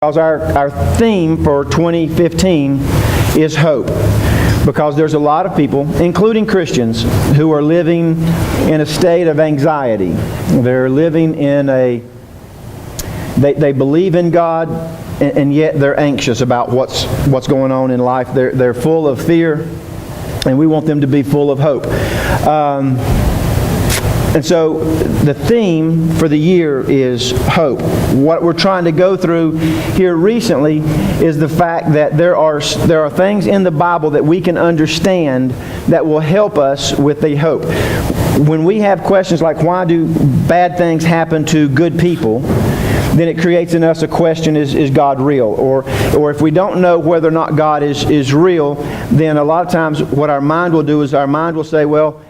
Because our theme for 2015 is hope. Because there's a lot of people, including Christians, who are living in a state of anxiety. They're living in they believe in God, and yet they're anxious about what's going on in life. They're full of fear, and we want them to be full of hope. And so the theme for the year is hope. What we're trying to go through here recently is the fact that there are things in the Bible that we can understand that will help us with the hope. When we have questions like, why do bad things happen to good people? Then it creates in us a question, is God real? Or if we don't know whether or not God is real, then a lot of times what our mind will do is our mind will say, well,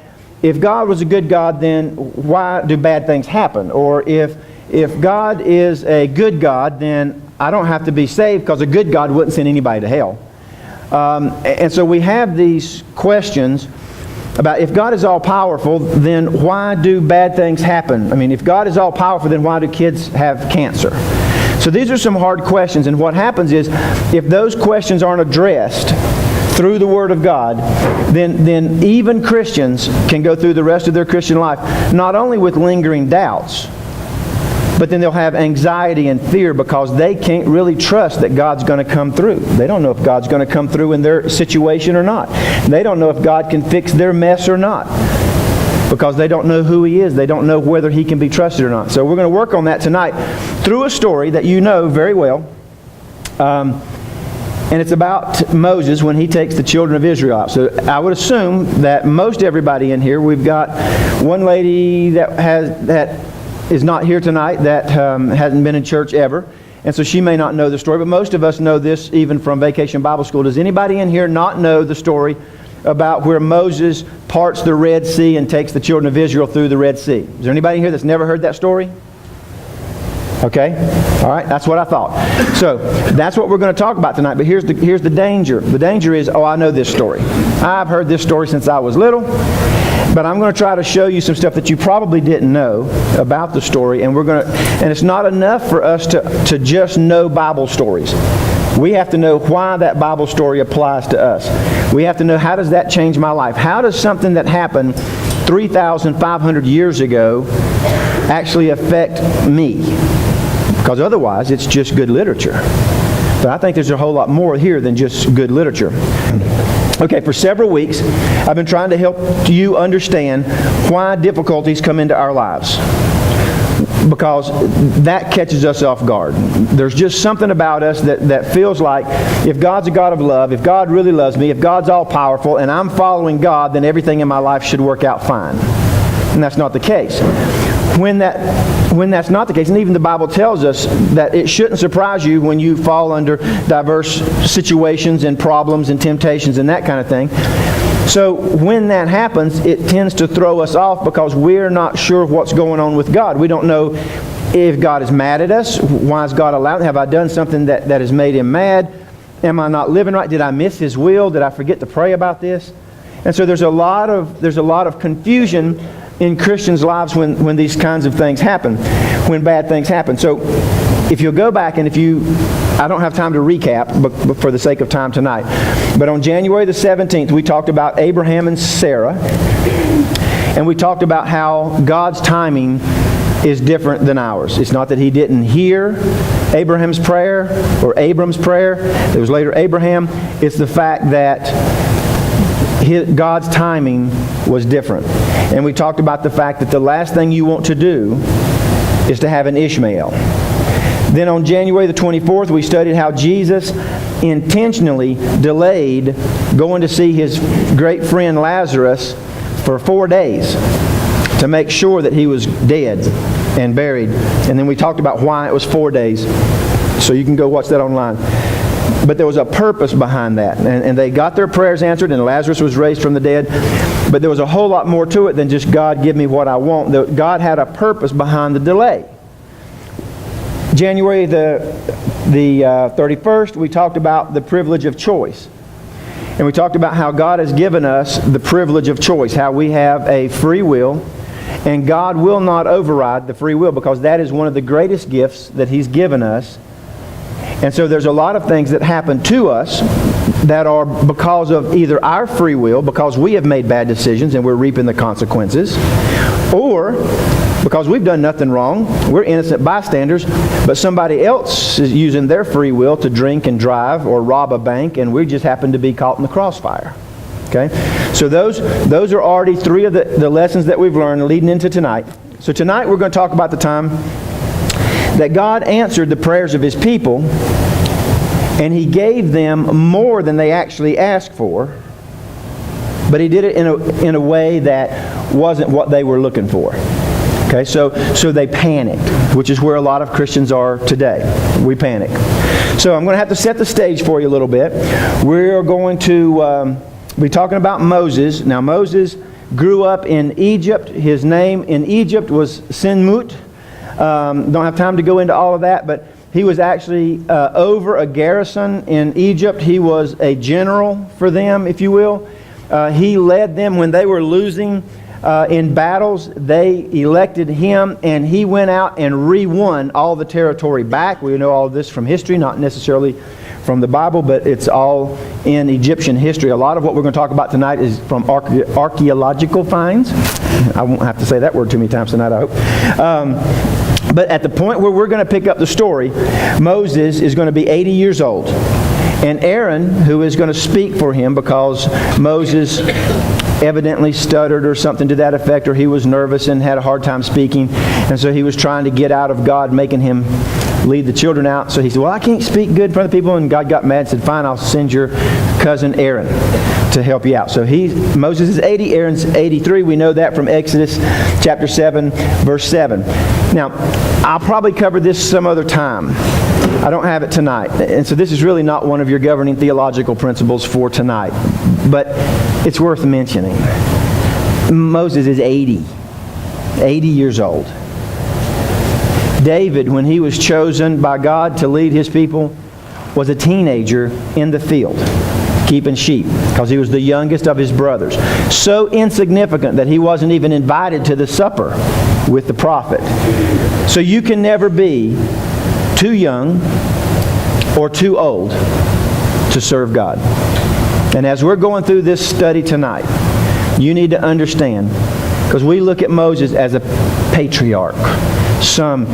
if God was a good God, then why do bad things happen? Or if God is a good God, then I don't have to be saved because a good God wouldn't send anybody to hell. And so we have these questions about if God is all-powerful, then why do bad things happen? I mean, if God is all-powerful, then why do kids have cancer? So these are some hard questions, and what happens is if those questions aren't addressed through the Word of God, then even Christians can go through the rest of their Christian life not only with lingering doubts, but then they'll have anxiety and fear because they can't really trust that God's going to come through. They don't know if God's going to come through in their situation or not. They don't know if God can fix their mess or not because they don't know who He is. They don't know whether He can be trusted or not. So we're going to work on that tonight through a story that you know very well. And it's about Moses when he takes the children of Israel out. So I would assume that most everybody in here, we've got one lady that is not here tonight that hasn't been in church ever. And so she may not know the story, but most of us know this even from Vacation Bible School. Does anybody in here not know the story about where Moses parts the Red Sea and takes the children of Israel through the Red Sea? Is there anybody here that's never heard that story? Okay? All right, that's what I thought. So, that's what we're going to talk about tonight, but here's the danger. The danger is, I know this story. I've heard this story since I was little, but I'm going to try to show you some stuff that you probably didn't know about the story, and it's not enough for us to just know Bible stories. We have to know why that Bible story applies to us. We have to know, how does that change my life? How does something that happened 3,500 years ago actually affect me? Because otherwise, it's just good literature. But I think there's a whole lot more here than just good literature. Okay, for several weeks, I've been trying to help you understand why difficulties come into our lives. Because that catches us off guard. There's just something about us that feels like if God's a God of love, if God really loves me, if God's all-powerful, and I'm following God, then everything in my life should work out fine. And that's not the case. When that's not the case, and even the Bible tells us that it shouldn't surprise you when you fall under diverse situations and problems and temptations and that kind of thing. So when that happens, it tends to throw us off because we're not sure what's going on with God. We don't know if God is mad at us. Why is God allowed? Have I done something that has made Him mad? Am I not living right? Did I miss His will? Did I forget to pray about this? And so there's a lot of confusion in Christians' lives when these kinds of things happen, when bad things happen. So if you'll go back, and I don't have time to recap, but for the sake of time tonight, but on January the 17th, we talked about Abraham and Sarah, and we talked about how God's timing is different than ours. It's not that He didn't hear Abraham's prayer, or Abram's prayer. It was later Abraham. It's the fact that God's timing was different. And we talked about the fact that the last thing you want to do is to have an Ishmael. Then on January the 24th, we studied how Jesus intentionally delayed going to see His great friend Lazarus for 4 days to make sure that he was dead and buried. And then we talked about why it was 4 days. So you can go watch that online. But there was a purpose behind that. And they got their prayers answered, and Lazarus was raised from the dead. But there was a whole lot more to it than just God give me what I want. God had a purpose behind the delay. January the 31st, we talked about the privilege of choice. And we talked about how God has given us the privilege of choice, how we have a free will, and God will not override the free will, because that is one of the greatest gifts that He's given us. And so there's a lot of things that happen to us that are because of either our free will, because we have made bad decisions and we're reaping the consequences, or because we've done nothing wrong, we're innocent bystanders, but somebody else is using their free will to drink and drive or rob a bank, and we just happen to be caught in the crossfire. Okay? So those are already three of the lessons that we've learned leading into tonight. So tonight we're going to talk about the time that God answered the prayers of His people, and He gave them more than they actually asked for, but He did it in a way that wasn't what they were looking for. Okay, so they panicked, which is where a lot of Christians are today. We panic. So I'm going to have to set the stage for you a little bit. We're going to be talking about Moses. Now Moses grew up in Egypt. His name in Egypt was Sinmut. Don't have time to go into all of that, but he was actually over a garrison in Egypt. He was a general for them, if you will. He led them when they were losing in battles. They elected him, and he went out and re-won all the territory back. We know all of this from history, not necessarily from the Bible, but it's all in Egyptian history. A lot of what we're going to talk about tonight is from archaeological finds. I won't have to say that word too many times tonight, I hope. But at the point where we're going to pick up the story, Moses is going to be 80 years old. And Aaron, who is going to speak for him because Moses evidently stuttered or something to that effect, or he was nervous and had a hard time speaking, and so he was trying to get out of God making him lead the children out. So he said, well, I can't speak good in front of people, and God got mad and said, fine, I'll send your cousin Aaron to help you out. So Moses is 80, Aaron's 83. We know that from Exodus chapter 7, verse 7. Now, I'll probably cover this some other time. I don't have it tonight. And so this is really not one of your governing theological principles for tonight. But it's worth mentioning. Moses is 80 years old. David, when he was chosen by God to lead his people, was a teenager in the field, keeping sheep, because he was the youngest of his brothers. So insignificant that he wasn't even invited to the supper with the prophet. So you can never be too young or too old to serve God. And as we're going through this study tonight, you need to understand, because we look at Moses as a patriarch, some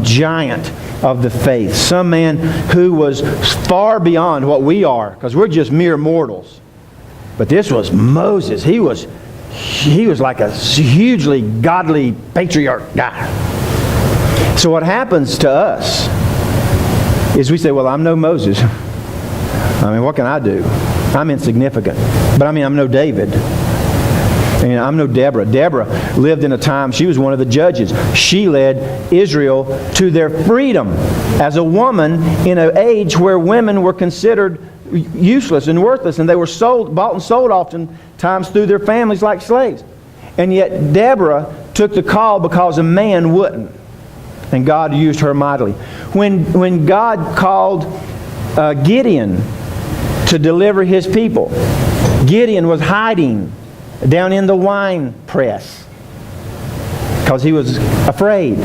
giant of the faith, some man who was far beyond what we are, because we're just mere mortals. But this was Moses. He was like a hugely godly patriarch guy. So what happens to us is we say, well, I'm no Moses. I mean, what can I do? I'm insignificant. But I mean, I'm no David. And I'm no Deborah. Deborah lived in a time, she was one of the judges. She led Israel to their freedom as a woman in an age where women were considered useless and worthless, and they were bought and sold oftentimes through their families like slaves. And yet Deborah took the call because a man wouldn't. And God used her mightily. When God called Gideon to deliver his people, Gideon was hiding down in the wine press because he was afraid.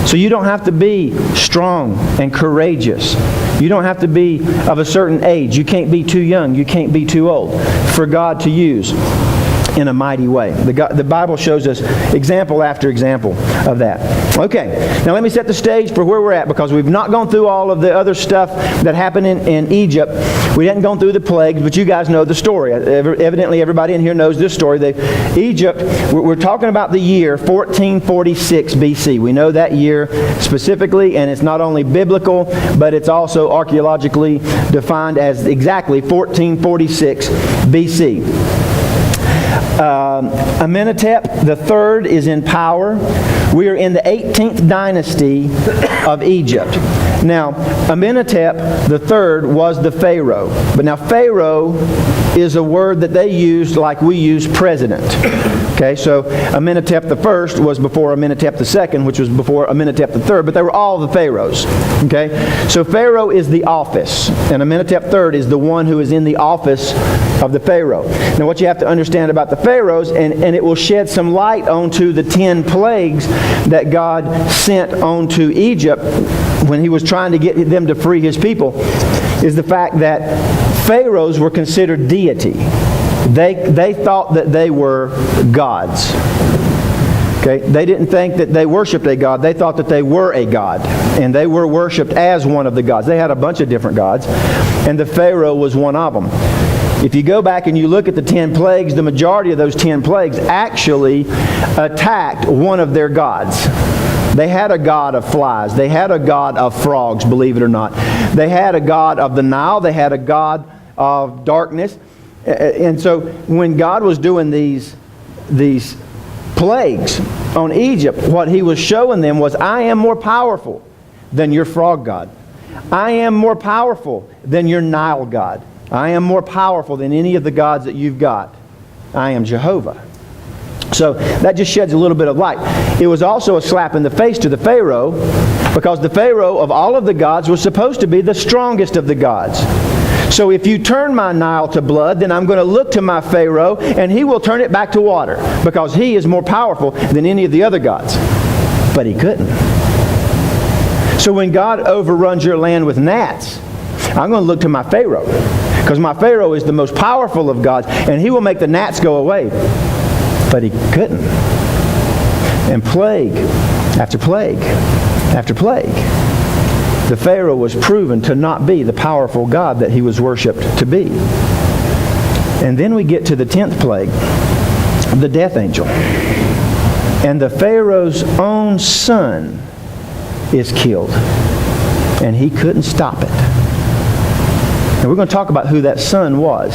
So you don't have to be strong and courageous. You don't have to be of a certain age. You can't be too young. You can't be too old for God to use in a mighty way. The Bible shows us example after example of that. Okay, now let me set the stage for where we're at, because we've not gone through all of the other stuff that happened in Egypt. We hadn't gone through the plagues, but you guys know the story. Evidently everybody in here knows this story. Egypt, we're talking about the year 1446 BC. We know that year specifically, and it's not only biblical, but it's also archaeologically defined as exactly 1446 BC. Amenhotep III is in power. We are in the 18th dynasty of Egypt. Now, Amenhotep III was the Pharaoh. But now Pharaoh is a word that they used like we use president. Okay, so Amenhotep I was before Amenhotep II, which was before Amenhotep III, but they were all the pharaohs. Okay, so Pharaoh is the office, and Amenhotep III is the one who is in the office of the Pharaoh. Now what you have to understand about the pharaohs, and it will shed some light onto the 10 plagues that God sent onto Egypt when he was trying to get them to free his people, is the fact that pharaohs were considered deity. They thought that they were gods. Okay? They didn't think that they worshipped a god. They thought that they were a god. And they were worshipped as one of the gods. They had a bunch of different gods. And the Pharaoh was one of them. If you go back and you look at the 10 plagues, the majority of those 10 plagues actually attacked one of their gods. They had a god of flies. They had a god of frogs, believe it or not. They had a god of the Nile. They had a god of darkness. And so when God was doing these plagues on Egypt, what he was showing them was, I am more powerful than your frog god. I am more powerful than your Nile god. I am more powerful than any of the gods that you've got. I am Jehovah. So that just sheds a little bit of light. It was also a slap in the face to the Pharaoh, because the Pharaoh of all of the gods was supposed to be the strongest of the gods. So if you turn my Nile to blood, then I'm going to look to my Pharaoh, and he will turn it back to water, because he is more powerful than any of the other gods. But he couldn't. So when God overruns your land with gnats, I'm going to look to my Pharaoh, because my Pharaoh is the most powerful of gods, and he will make the gnats go away. But he couldn't. And plague after plague after plague, the Pharaoh was proven to not be the powerful God that he was worshipped to be. And then we get to the 10th plague, the death angel. And the Pharaoh's own son is killed. And he couldn't stop it. And we're going to talk about who that son was,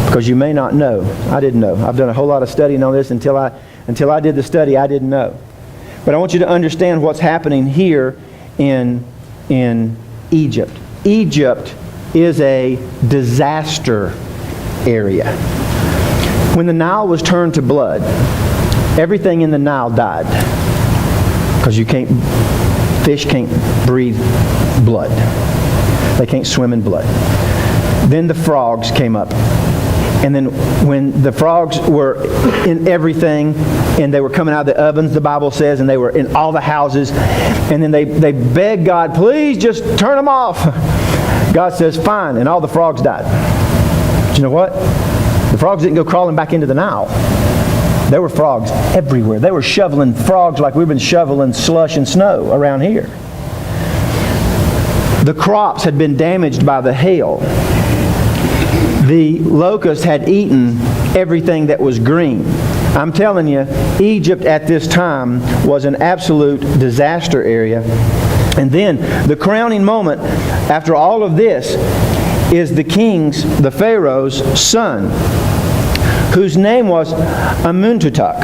because you may not know. I didn't know. I've done a whole lot of studying on this. Until I did the study, I didn't know. But I want you to understand what's happening here in Egypt. Egypt is a disaster area. When the Nile was turned to blood, everything in the Nile died, because fish can't breathe blood. They can't swim in blood. Then the frogs came up. And then when the frogs were in everything, and they were coming out of the ovens, the Bible says, and they were in all the houses, and then they begged God, please just turn them off. God says, fine, and all the frogs died. But you know what? The frogs didn't go crawling back into the Nile. There were frogs everywhere. They were shoveling frogs like we've been shoveling slush and snow around here. The crops had been damaged by the hail. The locusts had eaten everything that was green. I'm telling you, Egypt at this time was an absolute disaster area. And then the crowning moment after all of this is the Pharaoh's son, whose name was Amuntutuk.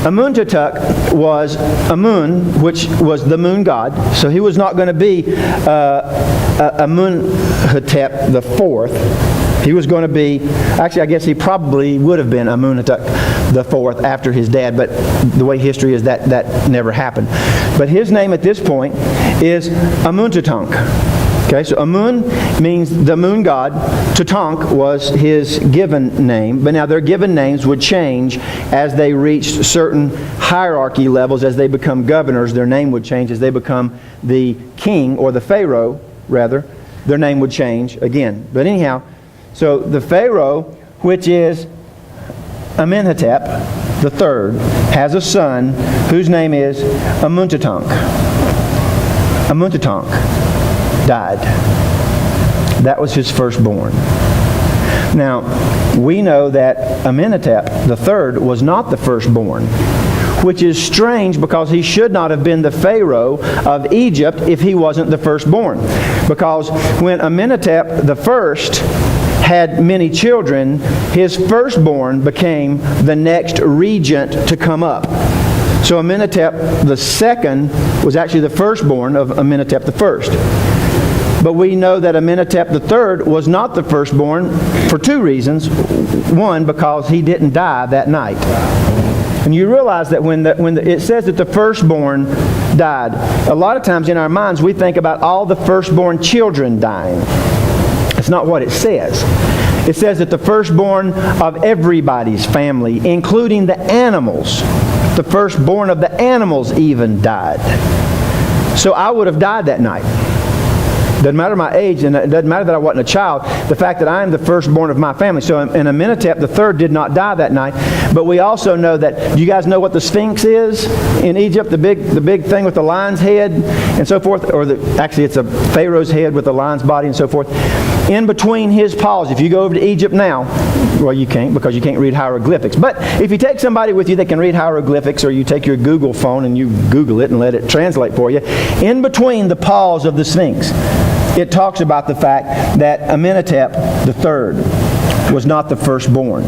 Amuntutuk was Amun, which was the moon god. So he was not going to be Amunhotep the fourth. He was going to be, actually I guess he probably would have been Amuntutuk the fourth after his dad, but the way history is that never happened. But his name at this point is Amuntutunk. Okay, so Amun means the moon god. Tutank was his given name. But now their given names would change as they reached certain hierarchy levels. As they become governors, their name would change. As they become the king, or the Pharaoh, rather, their name would change again. But anyhow, so the Pharaoh, which is Amenhotep the third, has a son whose name is Amuntutunk. Amuntutunk died. That was his firstborn. Now, we know that Amenhotep the third was not the firstborn, which is strange, because he should not have been the Pharaoh of Egypt if he wasn't the firstborn. Because when Amenhotep the first had many children, his firstborn became the next regent to come up. So Amenhotep the second was actually the firstborn of Amenhotep the first. But we know that Amenhotep the third was not the firstborn for two reasons. One, because he didn't die that night. And you realize that when it says that the firstborn died, a lot of times in our minds we think about all the firstborn children dying. That's not what it says. It says that the firstborn of everybody's family, including the animals, the firstborn of the animals even died. So I would have died that night. Doesn't matter my age, and it doesn't matter that I wasn't a child. The fact that I am the firstborn of my family. So in Amenhotep III did not die that night. But we also know that, do you guys know what the Sphinx is in Egypt? The big thing with the lion's head and so forth. Actually, it's a Pharaoh's head with the lion's body and so forth. In between his paws, if you go over to Egypt now, well, you can't because you can't read hieroglyphics. But if you take somebody with you that can read hieroglyphics, or you take your Google phone and you Google it and let it translate for you, in between the paws of the Sphinx, it talks about the fact that Amenhotep III was not the firstborn.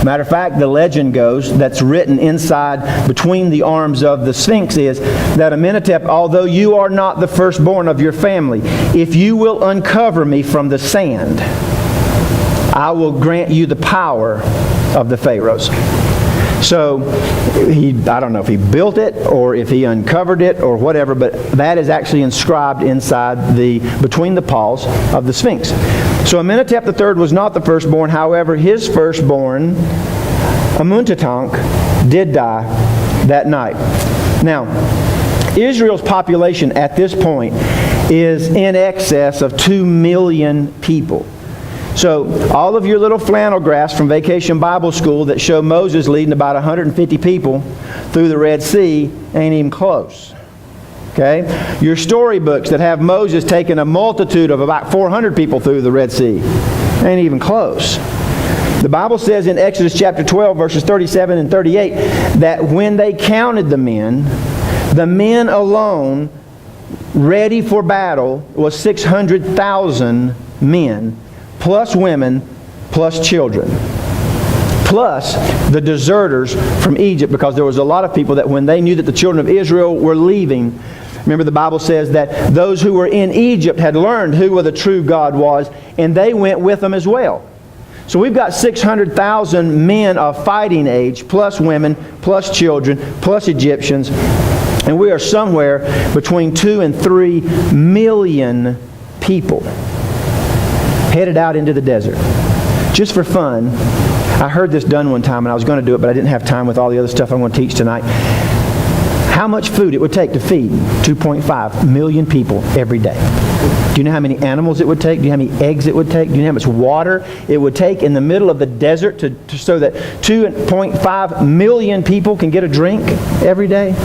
Matter of fact, the legend goes, that's written inside between the arms of the Sphinx, is that Amenhotep, although you are not the firstborn of your family, if you will uncover me from the sand, I will grant you the power of the pharaohs. So, I don't know if he built it or if he uncovered it or whatever, but that is actually inscribed inside between the paws of the Sphinx. So Amenhotep III was not the firstborn. However, his firstborn, Amuntatank, did die that night. Now, Israel's population at this point is in excess of 2 million people. So all of your little flannel graphs from Vacation Bible School that show Moses leading about 150 people through the Red Sea ain't even close. Okay? Your storybooks that have Moses taking a multitude of about 400 people through the Red Sea ain't even close. The Bible says in Exodus chapter 12, verses 37 and 38, that when they counted the men alone ready for battle was 600,000 men, plus women, plus children, plus the deserters from Egypt, because there was a lot of people that when they knew that the children of Israel were leaving, remember the Bible says that those who were in Egypt had learned who the true God was, and they went with them as well. So we've got 600,000 men of fighting age, plus women, plus children, plus Egyptians, and we are somewhere between 2 and 3 million people headed out into the desert. Just for fun, I heard this done one time and I was going to do it, but I didn't have time with all the other stuff I'm going to teach tonight. How much food it would take to feed 2.5 million people every day. Do you know how many animals it would take? Do you know how many eggs it would take? Do you know how much water it would take in the middle of the desert so that 2.5 million people can get a drink every day?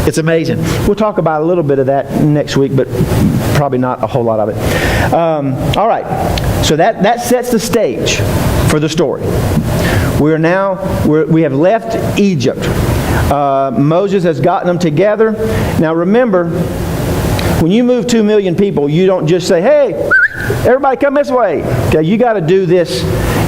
It's amazing. We'll talk about a little bit of that next week, but probably not a whole lot of it. All right. So that sets the stage for the story. We have left Egypt. Moses has gotten them together. Now remember, when you move 2 million people, you don't just say, "Hey, everybody come this way." Okay, you got to do this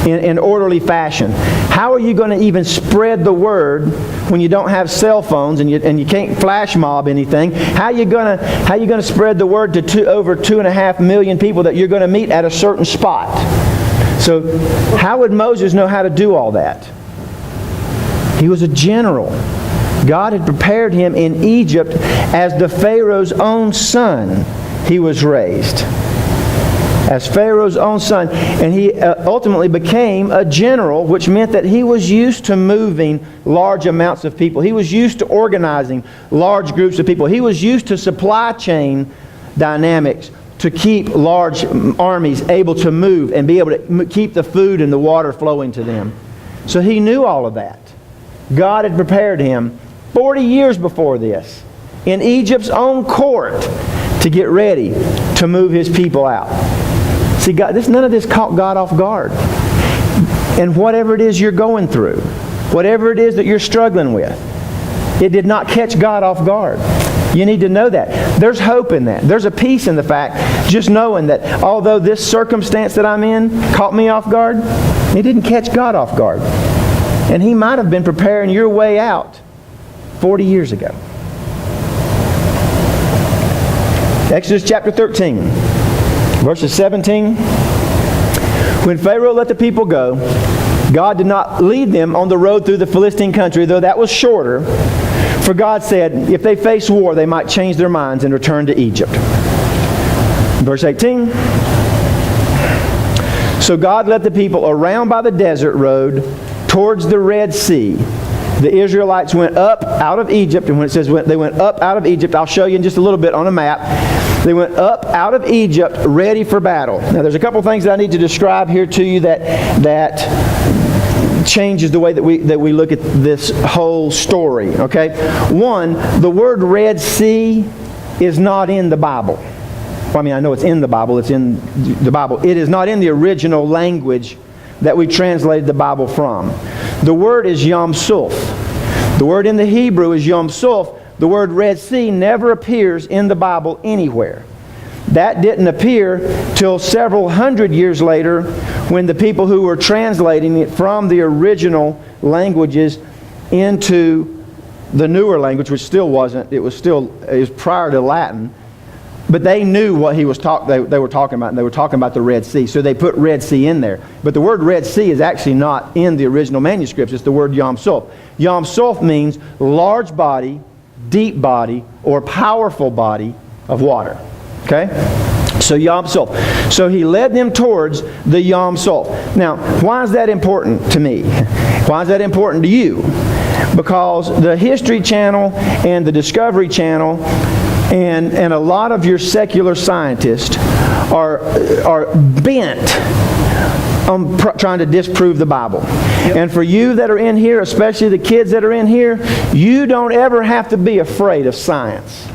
in orderly fashion. How are you going to even spread the word when you don't have cell phones and you can't flash mob anything? How are you going to spread the word to over 2.5 million people that you're going to meet at a certain spot? So how would Moses know how to do all that? He was a general. God had prepared him in Egypt as the Pharaoh's own son. He was raised as Pharaoh's own son, and he ultimately became a general, which meant that he was used to moving large amounts of people. He was used to organizing large groups of people. He was used to supply chain dynamics to keep large armies able to move and be able to keep the food and the water flowing to them. So he knew all of that. God had prepared him 40 years before this in Egypt's own court to get ready to move his people out. See, none of this caught God off guard. And whatever it is you're going through, whatever it is that you're struggling with, it did not catch God off guard. You need to know that. There's hope in that. There's a peace in the fact, just knowing that although this circumstance that I'm in caught me off guard, it didn't catch God off guard. And He might have been preparing your way out 40 years ago. Exodus chapter 13, verses 17. When Pharaoh let the people go, God did not lead them on the road through the Philistine country, though that was shorter. For God said, if they face war, they might change their minds and return to Egypt. Verse 18. So God led the people around by the desert road towards the Red Sea. The Israelites went up out of Egypt, and when it says they went up out of Egypt, I'll show you in just a little bit on a map. They went up out of Egypt ready for battle. Now there's a couple things that I need to describe here to you that changes the way that we look at this whole story. Okay? One, the word Red Sea is not in the Bible. Well, I mean, I know it's in the Bible. It's in the Bible. It is not in the original language that we translated the Bible from. The word is Yam Suf. The word in the Hebrew is Yam Suf. The word Red Sea never appears in the Bible anywhere. That didn't appear till several hundred years later, when the people who were translating it from the original languages into the newer language, which still wasn't, it was prior to Latin, but they knew what they were talking about, and they were talking about the Red Sea. So they put Red Sea in there. But the word Red Sea is actually not in the original manuscripts. It's the word Yam Suf. Yam Suf means large body, deep body, or powerful body of water. Okay? So Yam Suf. So he led them towards the Yam Suf. Now, why is that important to me? Why is that important to you? Because the History Channel and the Discovery Channel and a lot of your secular scientists are bent on trying to disprove the Bible. Yep. And for you that are in here, especially the kids that are in here, you don't ever have to be afraid of science.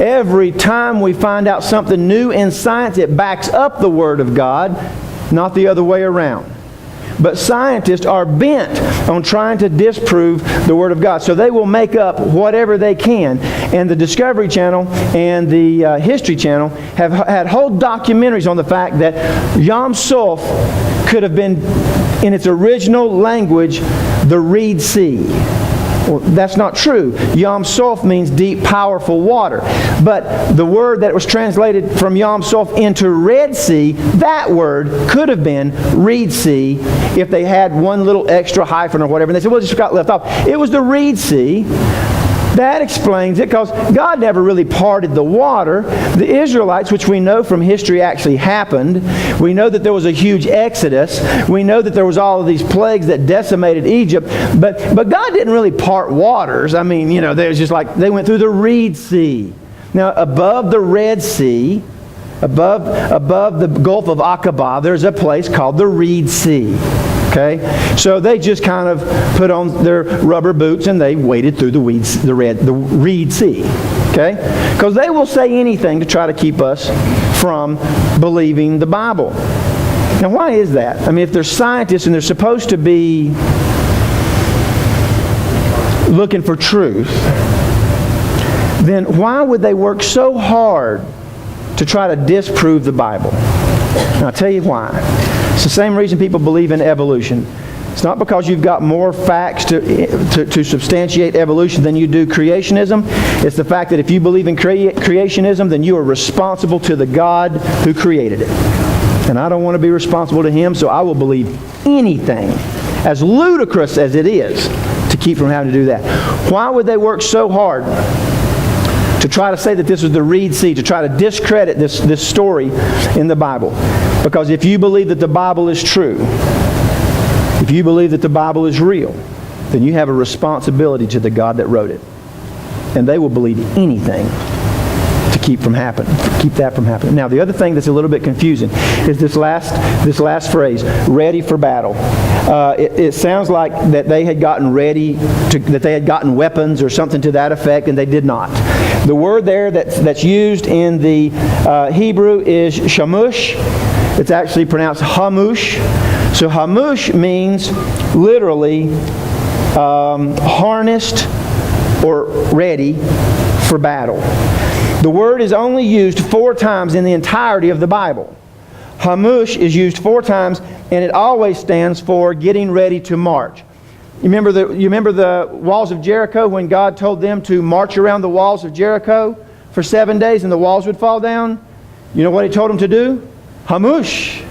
Every time we find out something new in science, it backs up the Word of God, not the other way around. But scientists are bent on trying to disprove the Word of God. So they will make up whatever they can. And the Discovery Channel and the History Channel have had whole documentaries on the fact that Yam Suf could have been, in its original language, the Reed Sea. Well, that's not true. Yam Suf means deep, powerful water. But the word that was translated from Yam Suf into Red Sea, that word could have been Reed Sea if they had one little extra hyphen or whatever. And they said, well, it just got left off. It was the Reed Sea. That explains it, because God never really parted the water. The Israelites, which we know from history actually happened. We know that there was a huge exodus. We know that there was all of these plagues that decimated Egypt. But God didn't really part waters. I mean, you know, there's just like they went through the Reed Sea. Now, above the Red Sea, above the Gulf of Aqaba, there's a place called the Reed Sea. Okay? So they just kind of put on their rubber boots and they waded through the Reed Sea. Okay? Because they will say anything to try to keep us from believing the Bible. Now, why is that? I mean, if they're scientists and they're supposed to be looking for truth, then why would they work so hard to try to disprove the Bible? And I'll tell you why. It's the same reason people believe in evolution. It's not because you've got more facts to substantiate evolution than you do creationism. It's the fact that if you believe in creationism, then you are responsible to the God who created it. And I don't want to be responsible to Him, so I will believe anything, as ludicrous as it is, to keep from having to do that. Why would they work so hard to try to say that this was the Reed Sea, to try to discredit this story in the Bible? Because if you believe that the Bible is true, if you believe that the Bible is real, then you have a responsibility to the God that wrote it. And they will believe anything to keep that from happening. Now, the other thing that's a little bit confusing is this last phrase, ready for battle. It sounds like that they had gotten ready, that they had gotten weapons or something to that effect, and they did not. The word there that's used in the Hebrew is shamush. It's actually pronounced hamush. So hamush means literally harnessed or ready for battle. The word is only used 4 times in the entirety of the Bible. Hamush is used 4 times, and it always stands for getting ready to march. You remember the walls of Jericho, when God told them to march around the walls of Jericho for 7 days and the walls would fall down? You know what He told them to do? Hamush.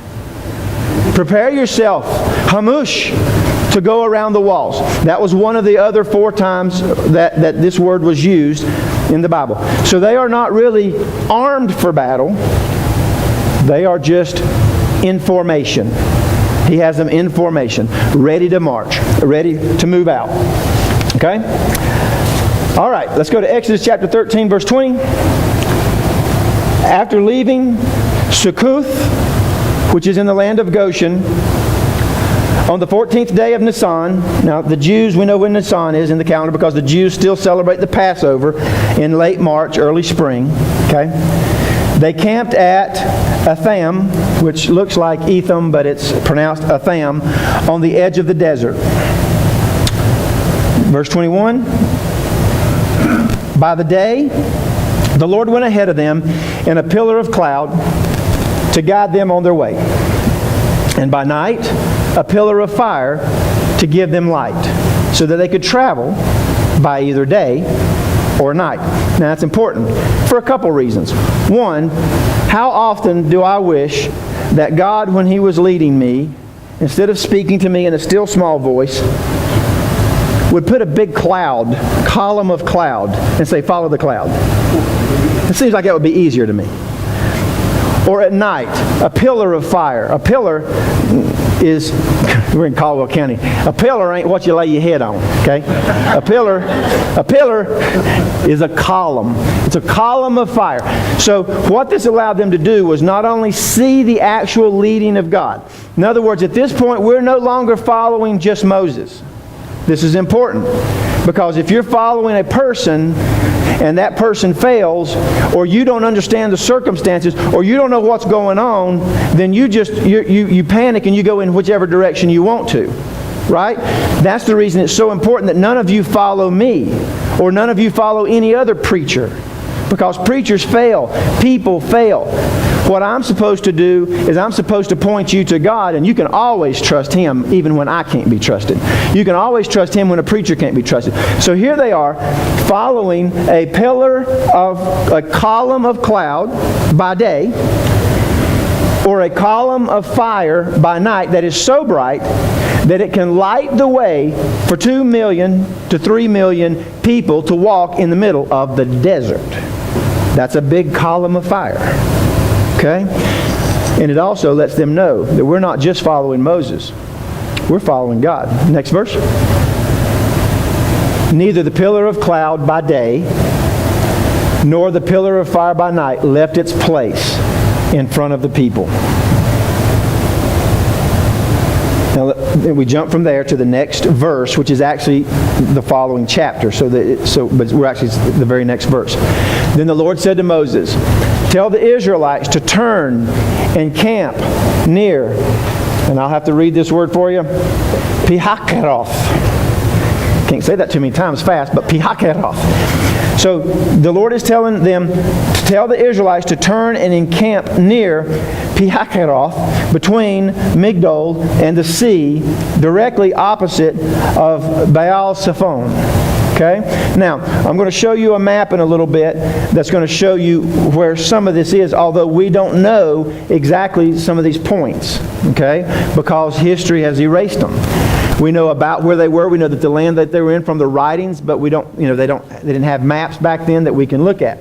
Prepare yourself. Hamush. To go around the walls. That was one of the other 4 times that this word was used in the Bible. So they are not really armed for battle. They are just in formation. He has them in formation, ready to march, ready to move out. Okay? All right, let's go to Exodus chapter 13, verse 20. After leaving Succoth, which is in the land of Goshen, on the 14th day of Nisan. Now, the Jews, we know when Nisan is in the calendar because the Jews still celebrate the Passover in late March, early spring. Okay? They camped at Etham, which looks like Etham, but it's pronounced Etham, on the edge of the desert. Verse 21. By the day, the Lord went ahead of them in a pillar of cloud to guide them on their way. And by night, a pillar of fire to give them light, so that they could travel by either day or night. Now that's important for a couple reasons. One, how often do I wish that God, when He was leading me, instead of speaking to me in a still small voice, would put a big column of cloud, and say, follow the cloud. It seems like that would be easier to me. Or at night, a pillar of fire. A pillar is, we're in Caldwell County, a pillar ain't what you lay your head on, okay? A pillar is a column. It's a column of fire. So what this allowed them to do was not only see the actual leading of God. In other words, at this point, we're no longer following just Moses. This is important, because if you're following a person and that person fails, or you don't understand the circumstances, or you don't know what's going on, then you panic and you go in whichever direction you want to. Right? That's the reason it's so important that none of you follow me, or none of you follow any other preacher. Because preachers fail. People fail. What I'm supposed to do is I'm supposed to point you to God, and you can always trust Him even when I can't be trusted. You can always trust Him when a preacher can't be trusted. So here they are following a column of cloud by day, or a column of fire by night that is so bright that it can light the way for 2 million to 3 million people to walk in the middle of the desert. That's a big column of fire. Okay? And it also lets them know that we're not just following Moses. We're following God. Next verse. Neither the pillar of cloud by day nor the pillar of fire by night left its place in front of the people. Now we jump from there to the next verse, which is actually the following chapter. But we're actually the very next verse. Then the Lord said to Moses, "Tell the Israelites to turn and camp near," and I'll have to read this word for you, Pihakeroth. Can't say that too many times fast, but Pihakeroth. So the Lord is telling them to tell the Israelites to turn and encamp near Pihakeroth, between Migdol and the sea, directly opposite of Baal Zephon. Okay? Now, I'm going to show you a map in a little bit that's going to show you where some of this is, although we don't know exactly some of these points. Okay? Because history has erased them. We know about where they were. We know that the land that they were in from the writings, but we don't, they didn't have maps back then that we can look at.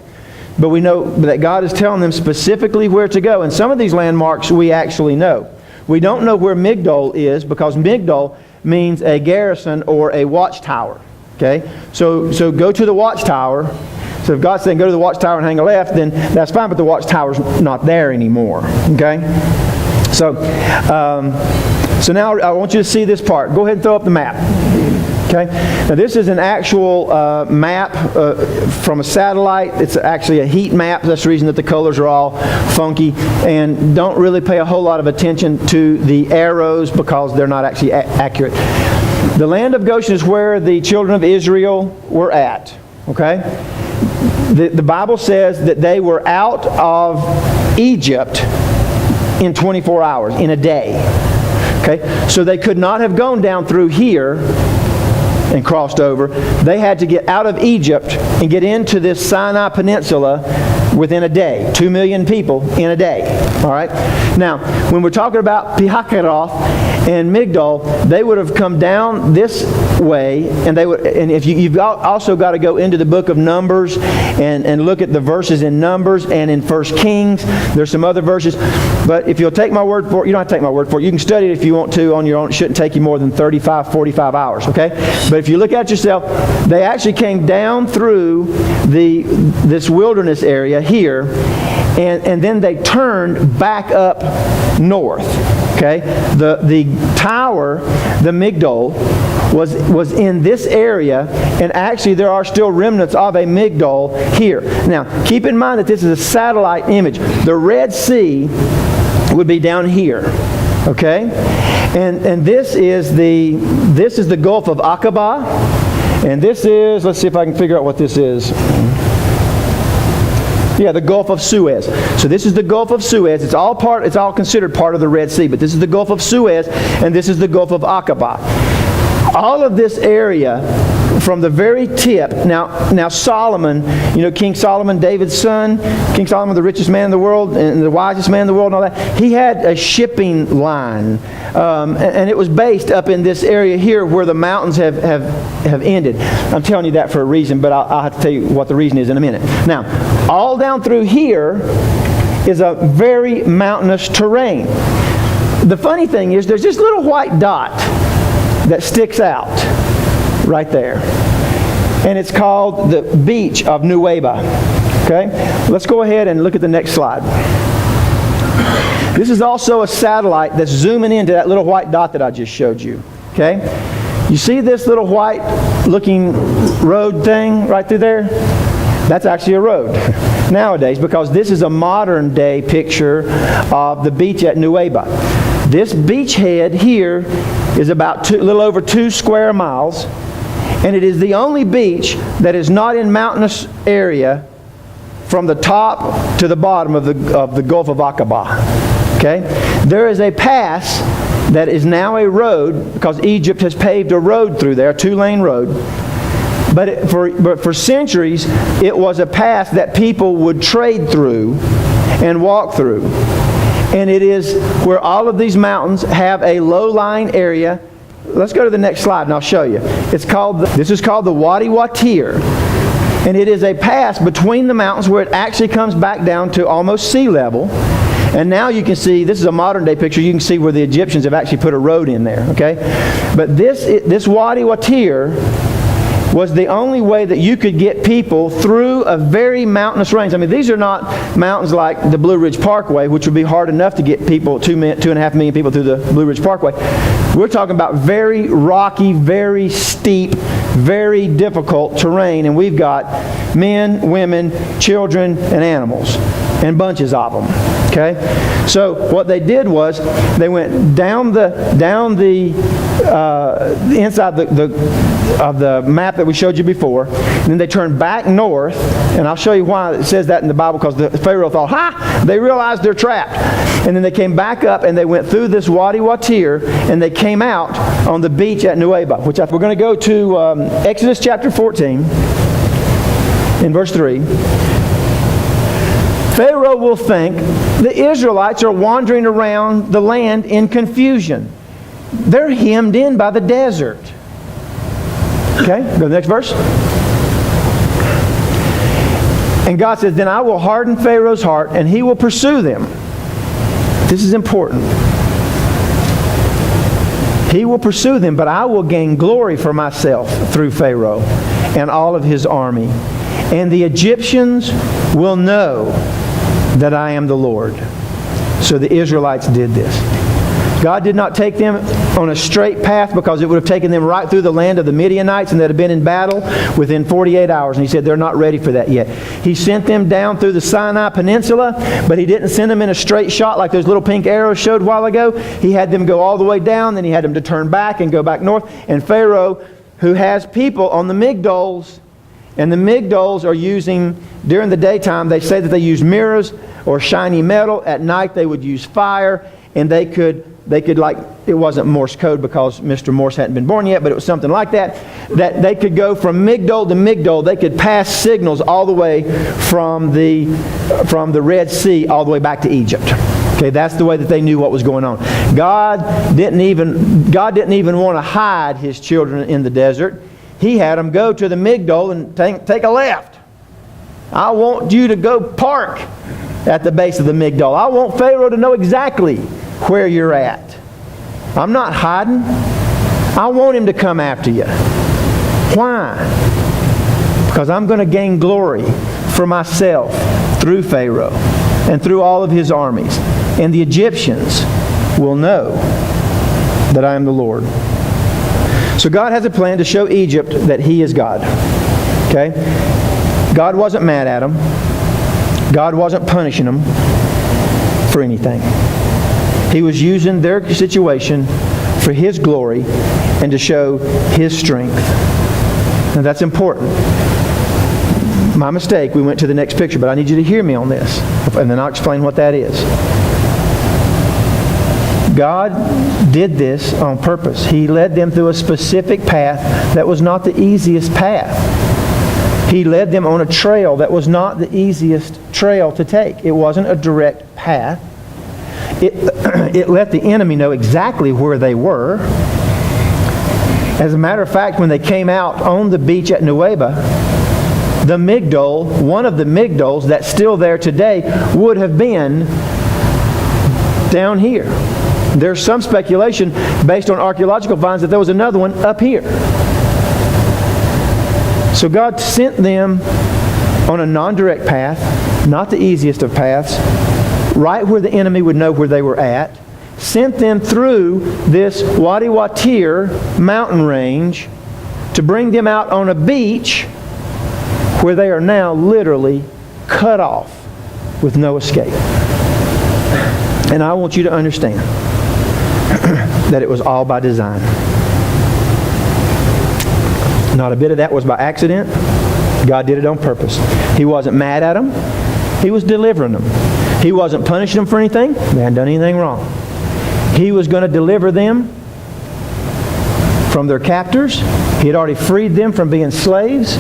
But we know that God is telling them specifically where to go. And some of these landmarks we actually know. We don't know where Migdol is, because Migdol means a garrison or a watchtower. Okay? So go to the watchtower. So if God's saying go to the watchtower and hang a left, then that's fine, but the watchtower's not there anymore. Okay? So now I want you to see this part. Go ahead and throw up the map. Okay? Now this is an actual map from a satellite. It's actually a heat map. That's the reason that the colors are all funky. And don't really pay a whole lot of attention to the arrows, because they're not actually accurate. The land of Goshen is where the children of Israel were at. Okay? The Bible says that they were out of Egypt in 24 hours, in a day. Okay? So they could not have gone down through here and crossed over. They had to get out of Egypt and get into this Sinai Peninsula within a day. 2 million people in a day. All right? Now, when we're talking about Pihakeroth and Migdol, they would have come down this way, and if you've also got to go into the book of Numbers and look at the verses in Numbers and in 1 Kings. There's some other verses. But if you'll take my word for it, you don't have to take my word for it. You can study it if you want to on your own. It shouldn't take you more than 35, 45 hours, okay? But if you look at yourself, they actually came down through this wilderness area here, and then they turned back up north, okay? The tower, the Migdol, was in this area, and actually there are still remnants of a Migdol here. Now, keep in mind that this is a satellite image. The Red Sea would be down here, okay? And this is the Gulf of Aqaba, and this is, let's see if I can figure out what this is. Yeah, the Gulf of Suez. So this is the Gulf of Suez. It's all considered part of the Red Sea, but this is the Gulf of Suez, and this is the Gulf of Aqaba. All of this area, from the very tip. Now Solomon, King Solomon, David's son, King Solomon, the richest man in the world and the wisest man in the world and all that, he had a shipping line. And it was based up in this area here where the mountains have ended. I'm telling you that for a reason, but I'll have to tell you what the reason is in a minute. Now, all down through here is a very mountainous terrain. The funny thing is there's this little white dot that sticks out right there. And it's called the beach of Nuweiba. Okay? Let's go ahead and look at the next slide. This is also a satellite that's zooming into that little white dot that I just showed you. Okay? You see this little white looking road thing right through there? That's actually a road nowadays, because this is a modern day picture of the beach at Nuweiba. This beachhead here is about a little over 2 square miles, and it is the only beach that is not in mountainous area from the top to the bottom of the Gulf of Aqaba. Okay? There is a pass that is now a road, because Egypt has paved a road through there, a 2-lane road. But for centuries, it was a pass that people would trade through and walk through. And it is where all of these mountains have a low-lying area. Let's go to the next slide and I'll show you. This is called the Wadi Watir. And it is a pass between the mountains where it actually comes back down to almost sea level. And now you can see, this is a modern day picture, you can see where the Egyptians have actually put a road in there. Okay? But this Wadi Watir was the only way that you could get people through a very mountainous range. I mean, these are not mountains like the Blue Ridge Parkway, which would be hard enough to get people, 2.5 million people through the Blue Ridge Parkway. We're talking about very rocky, very steep, very difficult terrain, and we've got men, women, children, and animals, and bunches of them. Okay? So what they did was they went down the inside of the map that we showed you before, and then they turned back north, and I'll show you why it says that in the Bible, because the Pharaoh thought, they realized they're trapped. And then they came back up and they went through this Wadi Watir, and they came out on the beach at Nuweiba, which we're going to go to Exodus chapter 14 in verse 3. Pharaoh will think the Israelites are wandering around the land in confusion. They're hemmed in by the desert. Okay, go to the next verse. And God says, then I will harden Pharaoh's heart, and he will pursue them. This is important. He will pursue them, but I will gain glory for myself through Pharaoh and all of his army. And the Egyptians will know that I am the Lord. So the Israelites did this. God did not take them on a straight path, because it would have taken them right through the land of the Midianites, and they'd have been in battle within 48 hours. And he said they're not ready for that yet. He sent them down through the Sinai Peninsula, but he didn't send them in a straight shot like those little pink arrows showed a while ago. He had them go all the way down, then he had them to turn back and go back north. And Pharaoh, who has people on the Migdols, and the Migdols are using, during the daytime, they say that they use mirrors or shiny metal. At night they would use fire, and they could they could, like, it wasn't Morse code because Mr. Morse hadn't been born yet, but it was something like that, that they could go from Migdol to Migdol. They could pass signals all the way from the Red Sea all the way back to Egypt. Okay, that's the way that they knew what was going on. God didn't even want to hide His children in the desert. He had them go to the Migdol and take a left. I want you to go park at the base of the Migdol. I want Pharaoh to know exactly where you're at. I'm not hiding. I want him to come after you. Why? Because I'm going to gain glory for myself through Pharaoh and through all of his armies. And the Egyptians will know that I am the Lord. So God has a plan to show Egypt that He is God. Okay? God wasn't mad at them. God wasn't punishing them for anything. He was using their situation for His glory and to show His strength. Now that's important. My mistake, we went to the next picture, but I need you to hear me on this, and then I'll explain what that is. God did this on purpose. He led them through a specific path that was not the easiest path. He led them on a trail that was not the easiest trail to take. It wasn't a direct path. It let the enemy know exactly where they were. As a matter of fact, when they came out on the beach at Nueva, the Migdol, one of the Migdols that's still there today, would have been down here. There's some speculation based on archaeological finds that there was another one up here. So God sent them on a non-direct path, not the easiest of paths, right where the enemy would know where they were at, sent them through this Wadi Watir mountain range to bring them out on a beach where they are now literally cut off with no escape. And I want you to understand that it was all by design. Not a bit of that was by accident. God did it on purpose. He wasn't mad at them. He was delivering them. He wasn't punishing them for anything. They hadn't done anything wrong. He was going to deliver them from their captors. He had already freed them from being slaves.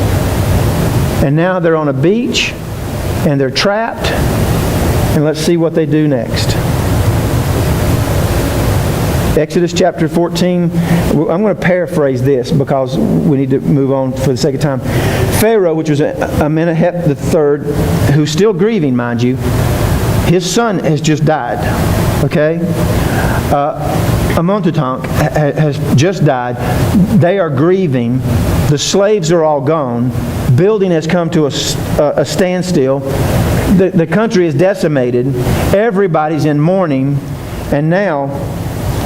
And now they're on a beach and they're trapped. And let's see what they do next. Exodus chapter 14, I'm going to paraphrase this because we need to move on for the sake of time. Pharaoh, which was Amenhotep III, who's still grieving, mind you, his son has just died. Okay? Amenhotep has just died. They are grieving. The slaves are all gone. Building has come to a standstill. The country is decimated. Everybody's in mourning. And now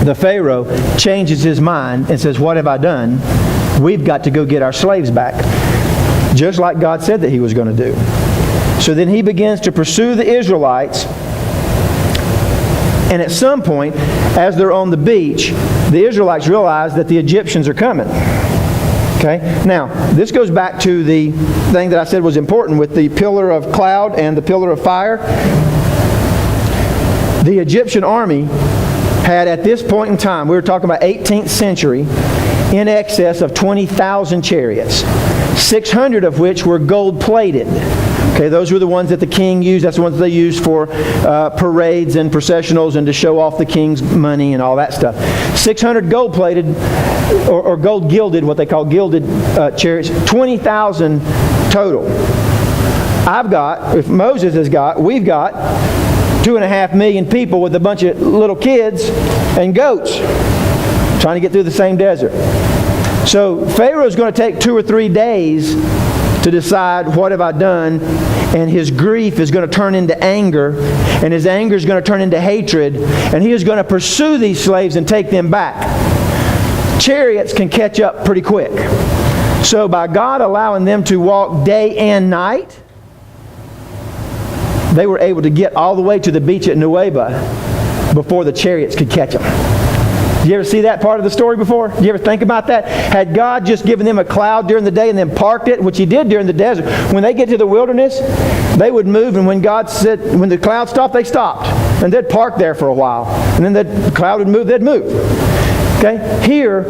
the Pharaoh changes his mind and says, what have I done? We've got to go get our slaves back. Just like God said that He was going to do. So then he begins to pursue the Israelites. And at some point, as they're on the beach, the Israelites realize that the Egyptians are coming. Okay? Now, this goes back to the thing that I said was important with the pillar of cloud and the pillar of fire. The Egyptian army had, at this point in time, we were talking about 18th century, in excess of 20,000 chariots, 600 of which were gold-plated. Okay, those were the ones that the king used. That's the ones they used for parades and processionals and to show off the king's money and all that stuff. 600 gold-plated or gold-gilded, what they call gilded chariots, 20,000 total. If Moses has got, we've got 2.5 million people with a bunch of little kids and goats trying to get through the same desert. So Pharaoh's going to take 2 or 3 days to decide, what have I done? And his grief is going to turn into anger, and his anger is going to turn into hatred, and he is going to pursue these slaves and take them back. Chariots can catch up pretty quick. So by God allowing them to walk day and night, they were able to get all the way to the beach at Nueva before the chariots could catch them. Did you ever see that part of the story before? Did you ever think about that? Had God just given them a cloud during the day and then parked it, which He did during the desert, when they get to the wilderness, they would move, and when God said, when the cloud stopped, they stopped. and they'd park there for a while. And then the cloud would move, they'd move. Okay? Here,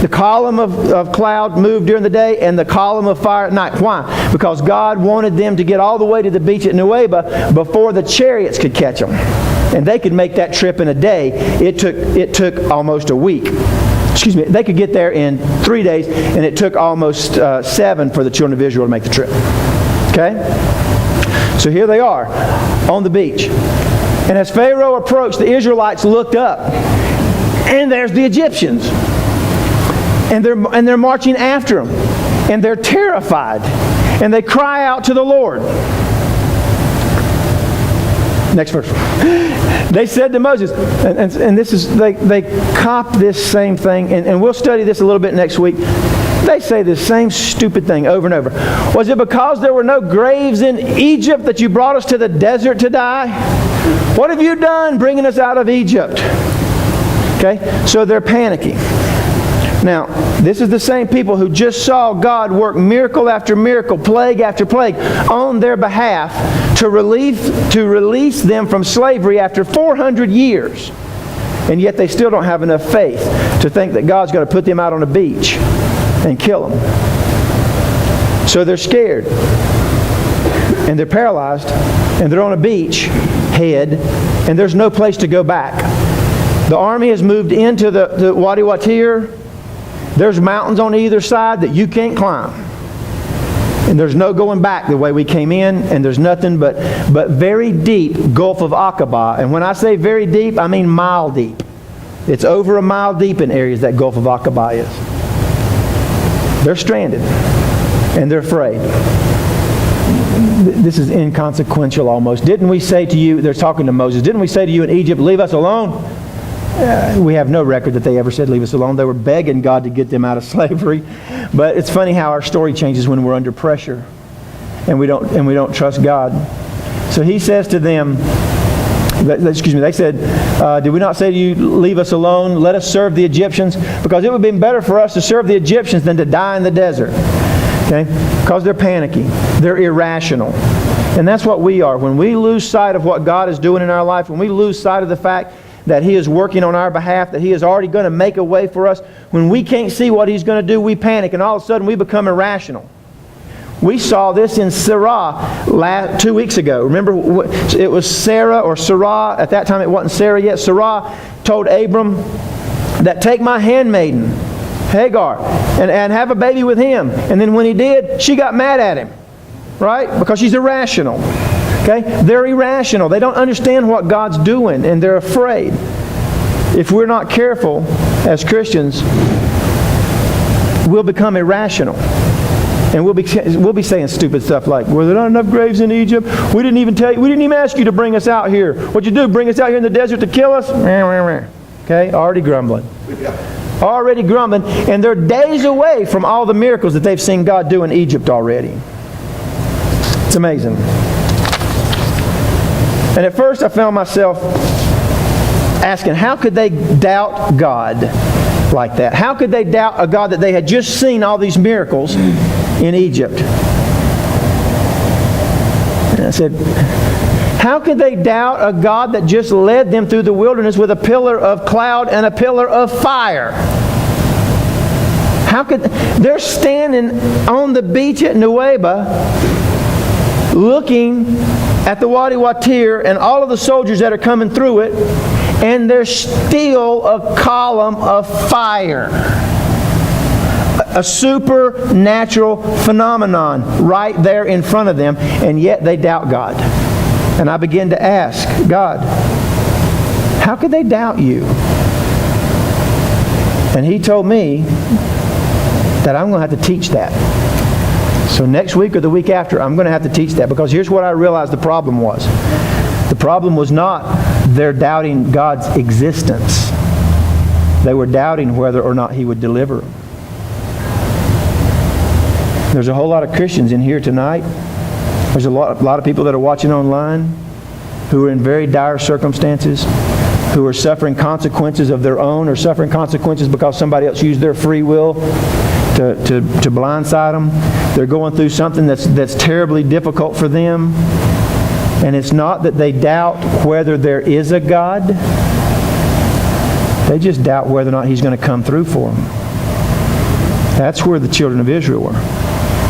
the column of cloud moved during the day and the column of fire at night. Why? Because God wanted them to get all the way to the beach at Nueva before the chariots could catch them. And they could make that trip in a day. It took almost a week. Excuse me, they could get there in 3 days, and it took almost 7 for the children of Israel to make the trip. Okay? So here they are on the beach. And as Pharaoh approached, the Israelites looked up, and there's the Egyptians. And they're marching after them. And they're terrified. And they cry out to the Lord. Next verse. They said to Moses, and this is, they cop this same thing, and we'll study this a little bit next week. They say this same stupid thing over and over. Was it because there were no graves in Egypt that you brought us to the desert to die? What have you done bringing us out of Egypt? Okay, so they're panicking. Now, this is the same people who just saw God work miracle after miracle, plague after plague on their behalf to release them from slavery after 400 years. And yet they still don't have enough faith to think that God's going to put them out on a beach and kill them. So they're scared. And they're paralyzed. And they're on a beach head. And there's no place to go back. The army has moved into the Wadi Watir. There's mountains on either side that you can't climb. And there's no going back the way we came in, and there's nothing but very deep Gulf of Aqaba. And when I say very deep, I mean mile deep. It's over a mile deep in areas that Gulf of Aqaba is. They're stranded, and they're afraid. This is inconsequential almost. Didn't we say to you, they're talking to Moses, didn't we say to you in Egypt, leave us alone? We have no record that they ever said leave us alone. They were begging God to get them out of slavery. But it's funny how our story changes when we're under pressure and we don't trust God. So he says to them, they said, did we not say to you, leave us alone, let us serve the Egyptians? Because it would have been better for us to serve the Egyptians than to die in the desert. Okay? Because they're panicky. They're irrational. And that's what we are. When we lose sight of what God is doing in our life, when we lose sight of the fact that He is working on our behalf, that He is already going to make a way for us. When we can't see what He's going to do, we panic, and all of a sudden we become irrational. We saw this in Sarah 2 weeks ago. Remember, it was Sarah or Sarah. At that time it wasn't Sarah yet. Sarah told Abram that take my handmaiden, Hagar, and have a baby with him. And then when he did, she got mad at him. Right? Because she's irrational. Okay? They're irrational. They don't understand what God's doing, and they're afraid. If we're not careful as Christians, we'll become irrational. And we'll be saying stupid stuff like, were there not enough graves in Egypt? We didn't even ask you to bring us out here. What'd you do? Bring us out here in the desert to kill us? Okay? Already grumbling. Already grumbling. And they're days away from all the miracles that they've seen God do in Egypt already. It's amazing. And at first I found myself asking, how could they doubt God like that? How could they doubt a God that they had just seen all these miracles in Egypt? And I said, how could they doubt a God that just led them through the wilderness with a pillar of cloud and a pillar of fire? How could they're standing on the beach at Nueva looking at the Wadi Watir and all of the soldiers that are coming through it, and there's still a column of fire. A supernatural phenomenon right there in front of them, and yet they doubt God. And I began to ask, God, how could they doubt you? And He told me that I'm going to have to teach that. So next week or the week after, I'm going to have to teach that, because here's what I realized the problem was. The problem was not their doubting God's existence. They were doubting whether or not He would deliver them. There's a whole lot of Christians in here tonight. There's a lot of people that are watching online who are in very dire circumstances, who are suffering consequences of their own, or suffering consequences because somebody else used their free will to blindside them. They're going through something that's terribly difficult for them. And it's not that they doubt whether there is a God. They just doubt whether or not He's going to come through for them. That's where the children of Israel were.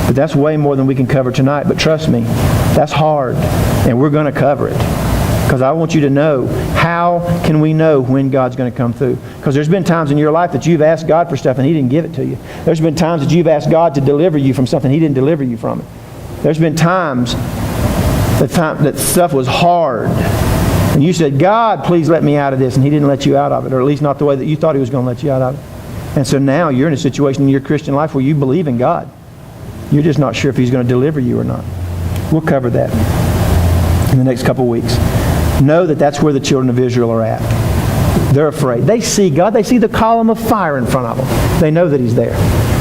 But that's way more than we can cover tonight. But trust me, that's hard. And we're going to cover it. Because I want you to know, how can we know when God's going to come through? Because there's been times in your life that you've asked God for stuff and He didn't give it to you. There's been times that you've asked God to deliver you from something He didn't deliver you from it. There's been times that stuff was hard. And you said, God, please let me out of this. And He didn't let you out of it. Or at least not the way that you thought He was going to let you out of it. And so now you're in a situation in your Christian life where you believe in God. You're just not sure if He's going to deliver you or not. We'll cover that in the next couple weeks. Know that that's where the children of Israel are at. They're afraid. They see God. They see the column of fire in front of them. They know that He's there.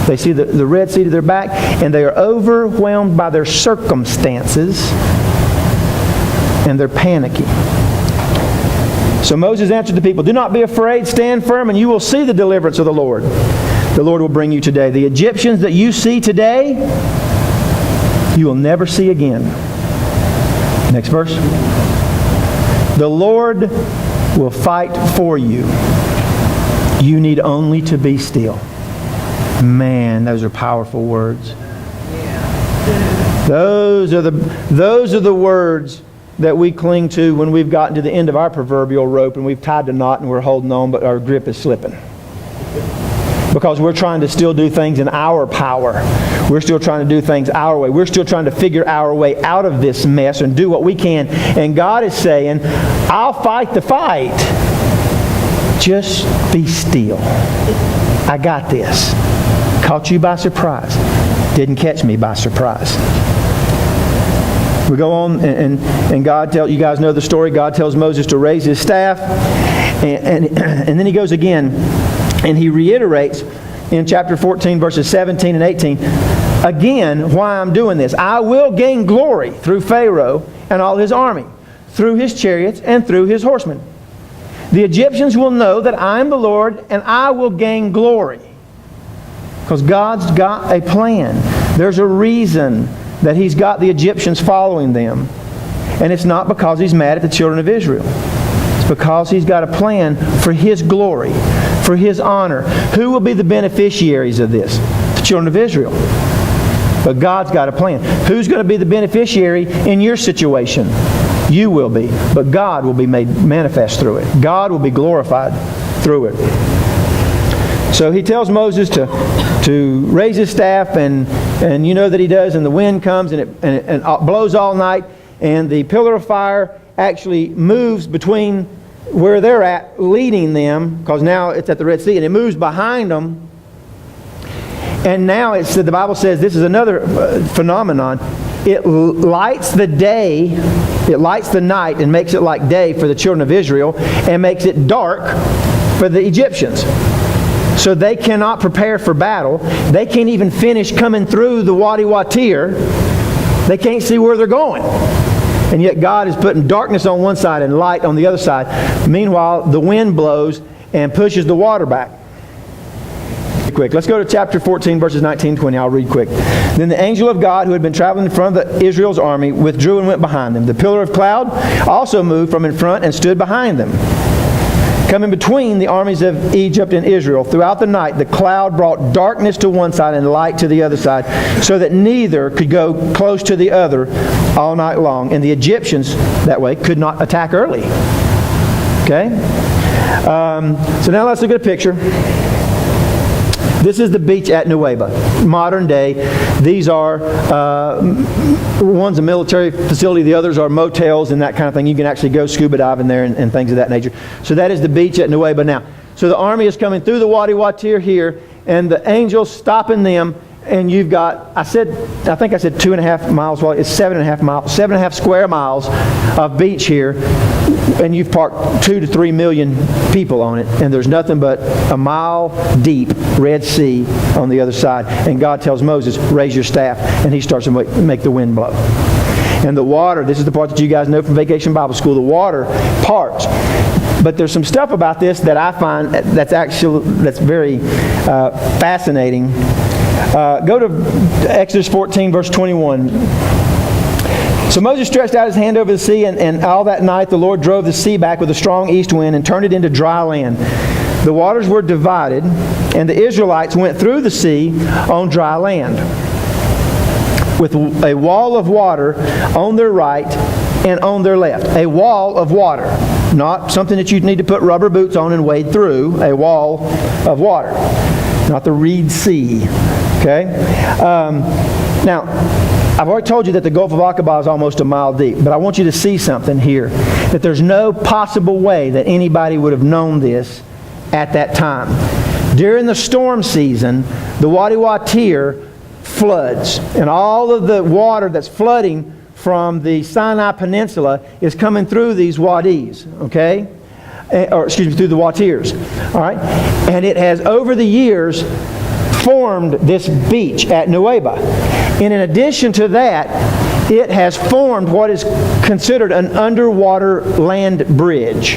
They see the Red Sea to their back, and they are overwhelmed by their circumstances, and they're panicking. So Moses answered the people, "Do not be afraid. Stand firm, and you will see the deliverance of the Lord. The Lord will bring you today. The Egyptians that you see today, you will never see again." Next verse. "The Lord will fight for you. You need only to be still." Man, those are powerful words. Those are the words that we cling to when we've gotten to the end of our proverbial rope and we've tied the knot and we're holding on, but our grip is slipping. Because we're trying to still do things in our power. We're still trying to do things our way. We're still trying to figure our way out of this mess and do what we can. And God is saying, I'll fight the fight. Just be still. I got this. Caught you by surprise. Didn't catch me by surprise. We go on, and God tells, you guys know the story, God tells Moses to raise his staff. And then He goes again, and He reiterates in chapter 14, verses 17 and 18, again, why I'm doing this. I will gain glory through Pharaoh and all his army, through his chariots and through his horsemen. The Egyptians will know that I am the Lord, and I will gain glory. Because God's got a plan. There's a reason that He's got the Egyptians following them. And it's not because He's mad at the children of Israel. It's because He's got a plan for His glory, for His honor. Who will be the beneficiaries of this? The children of Israel. But God's got a plan. Who's going to be the beneficiary in your situation? You will be. But God will be made manifest through it. God will be glorified through it. So He tells Moses to raise his staff, and you know that he does, and the wind comes and it blows all night, and the pillar of fire actually moves between where they're at, leading them, because now it's at the Red Sea, and it moves behind them. And now the Bible says this is another phenomenon. It lights the day, it lights the night and makes it like day for the children of Israel, and makes it dark for the Egyptians. So they cannot prepare for battle. They can't even finish coming through the Wadi Watir. They can't see where they're going. And yet God is putting darkness on one side and light on the other side. Meanwhile, the wind blows and pushes the water back. Quick. Let's go to chapter 14, verses 19 and 20. I'll read quick. Then the angel of God, who had been traveling in front of Israel's army, withdrew and went behind them. The pillar of cloud also moved from in front and stood behind them, coming between the armies of Egypt and Israel. Throughout the night, the cloud brought darkness to one side and light to the other side, so that neither could go close to the other all night long. And the Egyptians, that way, could not attack early. Okay? So now let's look at a picture. This is the beach at Nueva, modern day. These are, one's a military facility, the others are motels and that kind of thing. You can actually go scuba diving there and things of that nature. So that is the beach at Nueva now. So the army is coming through the Wadi Watir here, and the angels stopping them, and you've got, I think I said 2.5 miles, well it's 7.5 miles, 7.5 square miles of beach here, and you've parked 2 to 3 million people on it, and there's nothing but a mile deep Red Sea on the other side. And God tells Moses, raise your staff, and he starts to make the wind blow. And the water, this is the part that you guys know from Vacation Bible School, the water parts. But there's some stuff about this that I find that's very fascinating. Go to Exodus 14, verse 21. So Moses stretched out his hand over the sea, and all that night the Lord drove the sea back with a strong east wind and turned it into dry land. The waters were divided, and the Israelites went through the sea on dry land, with a wall of water on their right and on their left. A wall of water. Not something that you need to put rubber boots on and wade through. A wall of water. Not the Reed Sea. Okay? Now, I've already told you that the Gulf of Aqaba is almost a mile deep, but I want you to see something here. That there's no possible way that anybody would have known this at that time. During the storm season, the Wadi Watir floods, and all of the water that's flooding from the Sinai Peninsula is coming through these wadis, okay? Through the Watirs, all right? And it has, over the years, formed this beach at Nuweiba. And in addition to that, it has formed what is considered an underwater land bridge.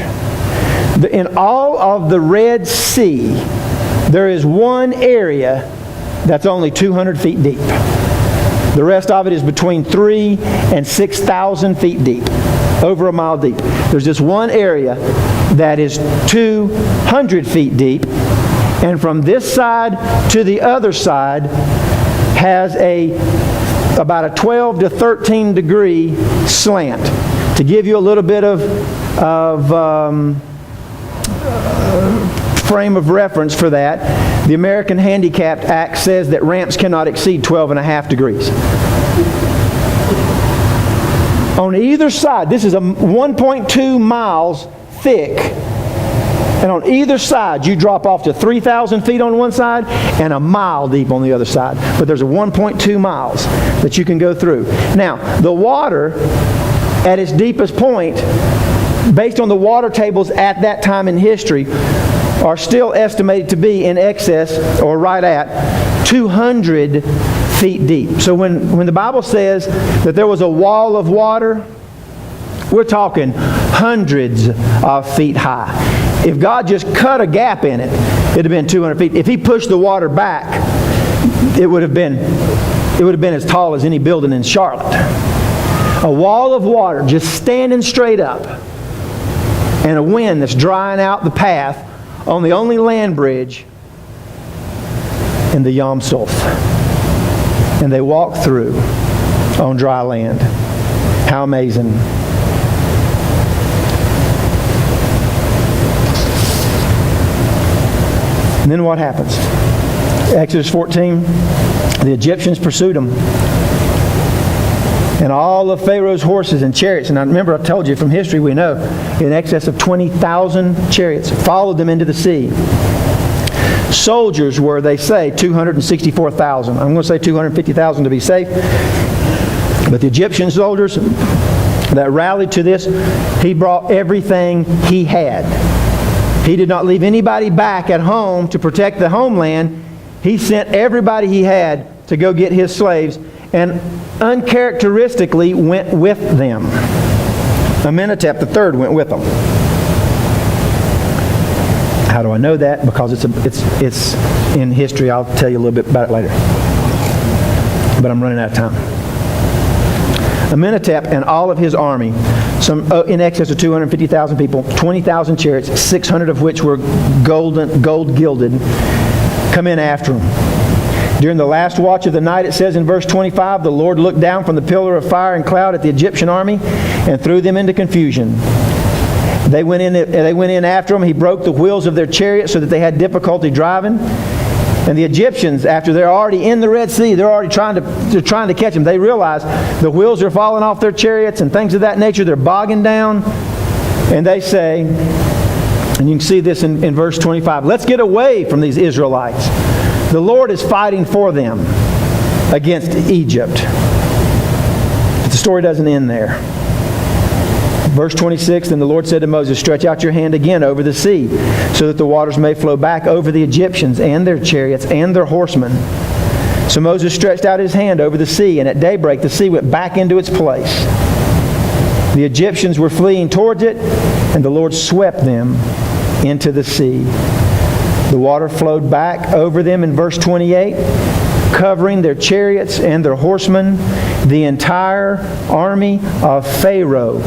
In all of the Red Sea, there is one area that's only 200 feet deep. The rest of it is between 3,000 and 6,000 feet deep, over a mile deep. There's this one area that is 200 feet deep, and from this side to the other side has about a 12 to 13 degree slant. To give you a little bit of frame of reference for that, the American Handicapped Act says that ramps cannot exceed 12.5 degrees. On either side, this is 1.2 miles thick, and on either side you drop off to 3,000 feet on one side and a mile deep on the other side. But there's a 1.2 miles that you can go through. Now, the water at its deepest point, based on the water tables at that time in history, are still estimated to be in excess, or right at, 200 feet deep. So when the Bible says that there was a wall of water, we're talking hundreds of feet high. If God just cut a gap in it, it'd have been 200 feet. If He pushed the water back, it would have been as tall as any building in Charlotte. A wall of water just standing straight up, and a wind that's drying out the path on the only land bridge in the Yam Suf. And they walk through on dry land. How amazing. And then what happens? Exodus 14, the Egyptians pursued them. And all of Pharaoh's horses and chariots, and I remember I told you from history we know, in excess of 20,000 chariots followed them into the sea. Soldiers were, they say, 264,000. I'm going to say 250,000 to be safe. But the Egyptian soldiers that rallied to this, he brought everything he had. He did not leave anybody back at home to protect the homeland. He sent everybody he had to go get his slaves, and uncharacteristically went with them. Amenhotep III went with them. How do I know that? Because it's in history. I'll tell you a little bit about it later. But I'm running out of time. Amenhotep and all of his army, some in excess of 250,000 people, 20,000 chariots, 600 of which were gold gilded, come in after him. During the last watch of the night, it says in verse 25, the Lord looked down from the pillar of fire and cloud at the Egyptian army and threw them into confusion. They went in after them. He broke the wheels of their chariots so that they had difficulty driving. And the Egyptians, after they're already in the Red Sea, they're already trying to catch them. They realize the wheels are falling off their chariots and things of that nature. They're bogging down. And they say, and you can see this in verse 25, let's get away from these Israelites. The Lord is fighting for them against Egypt. But the story doesn't end there. Verse 26, then the Lord said to Moses, stretch out your hand again over the sea, so that the waters may flow back over the Egyptians and their chariots and their horsemen. So Moses stretched out his hand over the sea, and at daybreak the sea went back into its place. The Egyptians were fleeing towards it, and the Lord swept them into the sea. The water flowed back over them in verse 28, covering their chariots and their horsemen. The entire army of Pharaoh.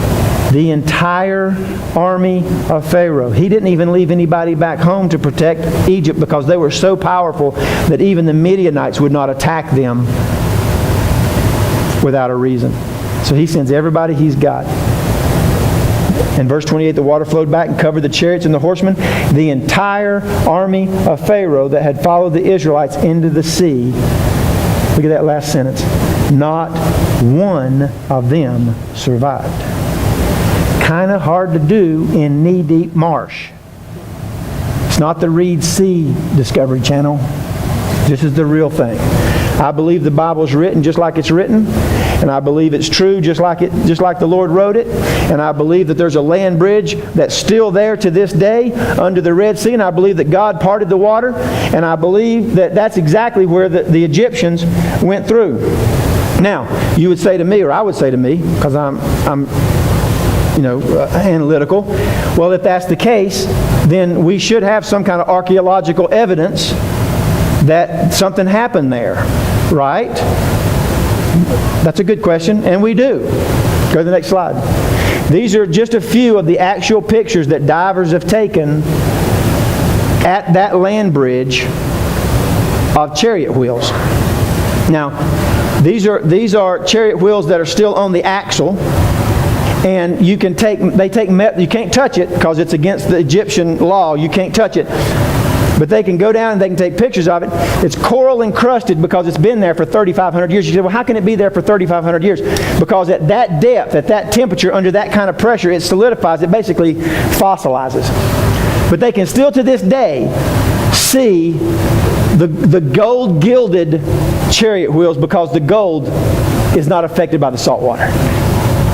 The entire army of Pharaoh. He didn't even leave anybody back home to protect Egypt because they were so powerful that even the Midianites would not attack them without a reason. So he sends everybody he's got. In verse 28, the water flowed back and covered the chariots and the horsemen. The entire army of Pharaoh that had followed the Israelites into the sea. Look at that last sentence. Not one of them survived. Kind of hard to do in knee-deep marsh. It's not the Reed Sea Discovery Channel. This is the real thing. I believe the Bible is written just like it's written, and I believe it's true just like the Lord wrote it, and I believe that there's a land bridge that's still there to this day under the Red Sea, and I believe that God parted the water, and I believe that that's exactly where the Egyptians went through. Now, you would say to me, or I would say to me, because I'm analytical, well, if that's the case, then we should have some kind of archaeological evidence that something happened there, right? That's a good question, and we do. Go to the next slide. These are just a few of the actual pictures that divers have taken at that land bridge of chariot wheels. Now, these are chariot wheels that are still on the axle, and you can't touch it because it's against the Egyptian law. You can't touch it. But they can go down and they can take pictures of it. It's coral encrusted because it's been there for 3,500 years. You say, well, how can it be there for 3,500 years? Because at that depth, at that temperature, under that kind of pressure, it solidifies. It basically fossilizes. But they can still to this day see the gold gilded chariot wheels because the gold is not affected by the salt water.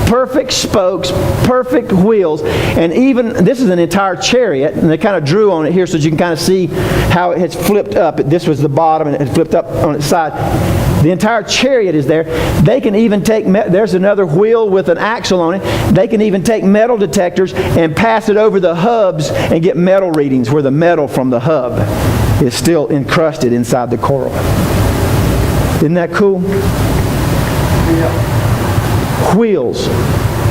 Perfect spokes, perfect wheels, and even, this is an entire chariot, and they kind of drew on it here so that you can kind of see how it has flipped up. This was the bottom, and it flipped up on its side. The entire chariot is there. They can even take, there's another wheel with an axle on it. They can even take metal detectors and pass it over the hubs and get metal readings where the metal from the hub is still encrusted inside the coral. Isn't that cool? Yeah. Wheels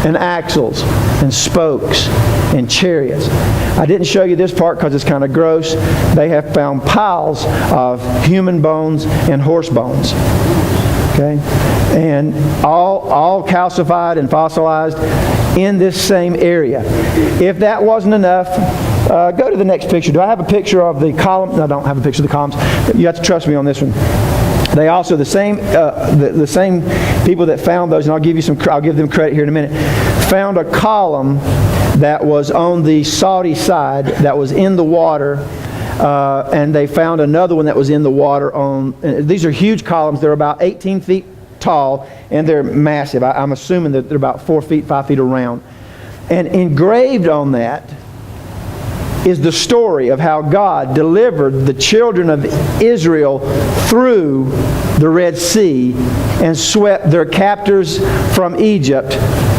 and axles and spokes and chariots. I didn't show you this part because it's kind of gross. They have found piles of human bones and horse bones. Okay? And all calcified and fossilized in this same area. If that wasn't enough, go to the next picture. Do I have a picture of the column? No, I don't have a picture of the columns. You have to trust me on this one. They also, the same people that found those, and I'll give them credit here in a minute, found a column that was on the Saudi side that was in the water, and they found another one that was in the water these are huge columns. They're about 18 feet tall, and they're massive. I'm assuming that they're about 4 feet, 5 feet around. And engraved on that is the story of how God delivered the children of Israel through the Red Sea and swept their captors from Egypt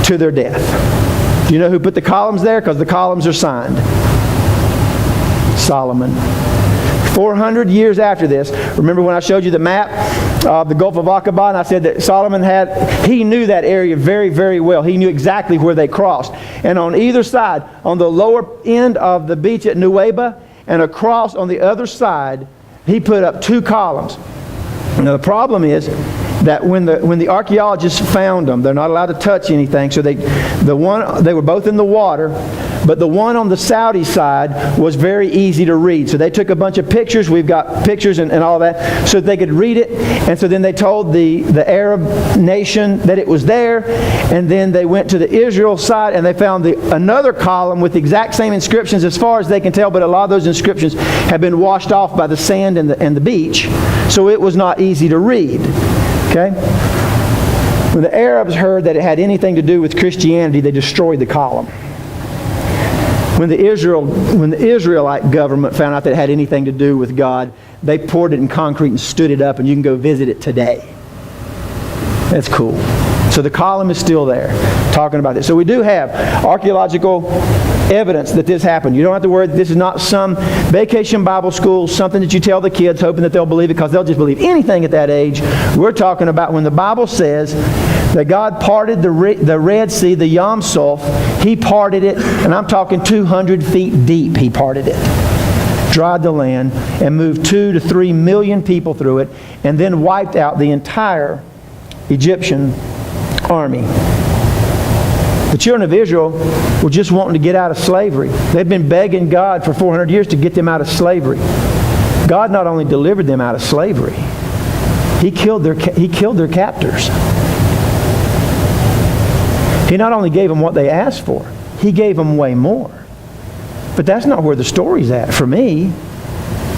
to their death. Do you know who put the columns there? Because the columns are signed. Solomon. 400 years after this, remember when I showed you the map of the Gulf of Aqaba, and I said that Solomon he knew that area very, very well. He knew exactly where they crossed. And on either side, on the lower end of the beach at Nuweiba, and across on the other side, he put up 2 columns. Now the problem is that when the archaeologists found them, they're not allowed to touch anything, so they were both in the water, but the one on the Saudi side was very easy to read. So they took a bunch of pictures. We've got pictures and all that, so they could read it. And so then they told the Arab nation that it was there, and then they went to the Israel side and they found another column with the exact same inscriptions as far as they can tell, but a lot of those inscriptions have been washed off by the sand and the beach, so it was not easy to read. Okay? When the Arabs heard that it had anything to do with Christianity, they destroyed the column. When the Israelite government found out that it had anything to do with God, they poured it in concrete and stood it up, and you can go visit it today. That's cool. So the column is still there, talking about this. So we do have archaeological evidence that this happened. You don't have to worry. This is not some vacation Bible school, something that you tell the kids hoping that they'll believe it, because they'll just believe anything at that age. We're talking about when the Bible says That God parted the Red Sea, the Yam Suf. He parted it, and I'm talking 200 feet deep He parted it. Dried the land and moved 2 to 3 million people through it, and then wiped out the entire Egyptian army. The children of Israel were just wanting to get out of slavery. They've been begging God for 400 years to get them out of slavery. God not only delivered them out of slavery, He killed their captors. He not only gave them what they asked for, He gave them way more. But that's not where the story's at for me.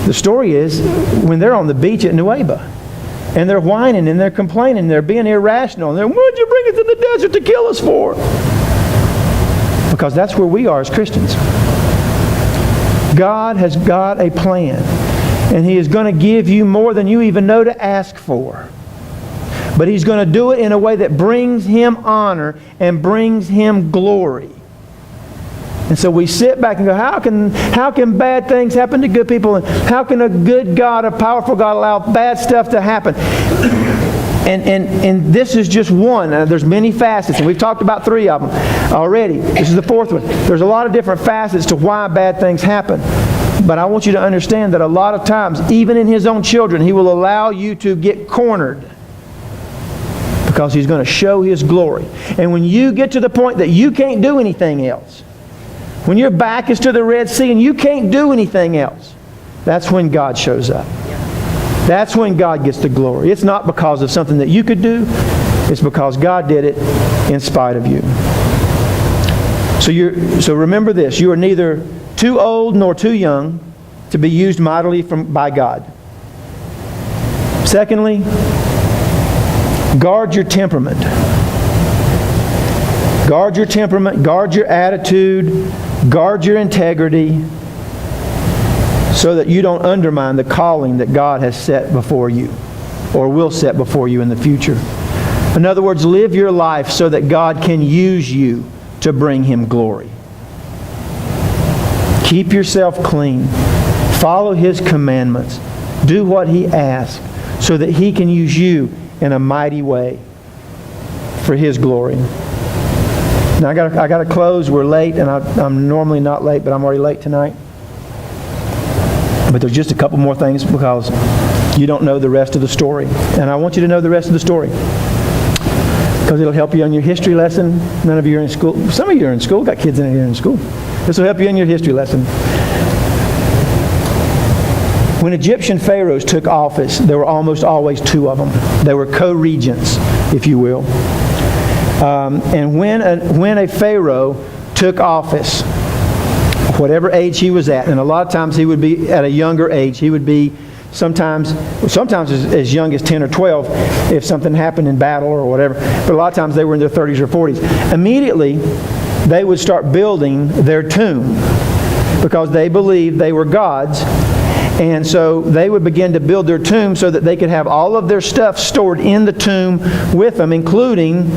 The story is when they're on the beach at Nueva, and they're whining and they're complaining, and they're being irrational, and they're, what'd you bring us to the desert to kill us for? Because that's where we are as Christians. God has got a plan, and He is going to give you more than you even know to ask for. But He's going to do it in a way that brings Him honor and brings Him glory. And so we sit back and go, how can bad things happen to good people? And how can a good God, a powerful God, allow bad stuff to happen? And this is just one. There's many facets, and we've talked about 3 of them already. This is the 4th one. There's a lot of different facets to why bad things happen. But I want you to understand that a lot of times, even in His own children, He will allow you to get cornered because He's going to show His glory. And when you get to the point that you can't do anything else, when your back is to the Red Sea and you can't do anything else, that's when God shows up. That's when God gets the glory. It's not because of something that you could do. It's because God did it in spite of you. So remember this. You are neither too old nor too young to be used mightily by God. Secondly, guard your temperament. Guard your temperament, guard your attitude, guard your integrity, so that you don't undermine the calling that God has set before you, or will set before you in the future. In other words, live your life so that God can use you to bring Him glory. Keep yourself clean. Follow His commandments. Do what He asks so that He can use you in a mighty way for His glory. Now I got to close. We're late, and I'm normally not late, but I'm already late tonight. But there's just a couple more things because you don't know the rest of the story. And I want you to know the rest of the story because it'll help you on your history lesson. None of you are in school. Some of you are in school. Got kids in here in school. This will help you in your history lesson. When Egyptian pharaohs took office, there were almost always 2 of them. They were co-regents, if you will. And when a pharaoh took office, whatever age he was at, and a lot of times he would be at a younger age. He would be sometimes as young as 10 or 12 if something happened in battle or whatever. But a lot of times they were in their 30s or 40s. Immediately, they would start building their tomb because they believed they were gods. And so they would begin to build their tomb so that they could have all of their stuff stored in the tomb with them, including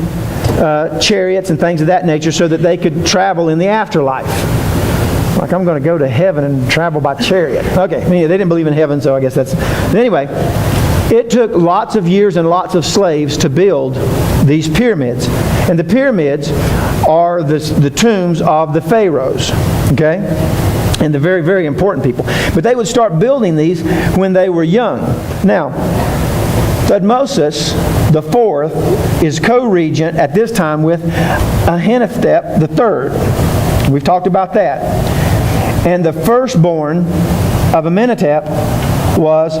chariots and things of that nature, so that they could travel in the afterlife. Like, I'm going to go to heaven and travel by chariot. Okay, I mean, they didn't believe in heaven, so I guess that's... Anyway, it took lots of years and lots of slaves to build these pyramids. And the pyramids are the tombs of the pharaohs. Okay? And the very, very important people. But they would start building these when they were young. Now, Thutmose the fourth is co-regent at this time with Amenhotep the third. We've talked about that. And the firstborn of Amenhotep was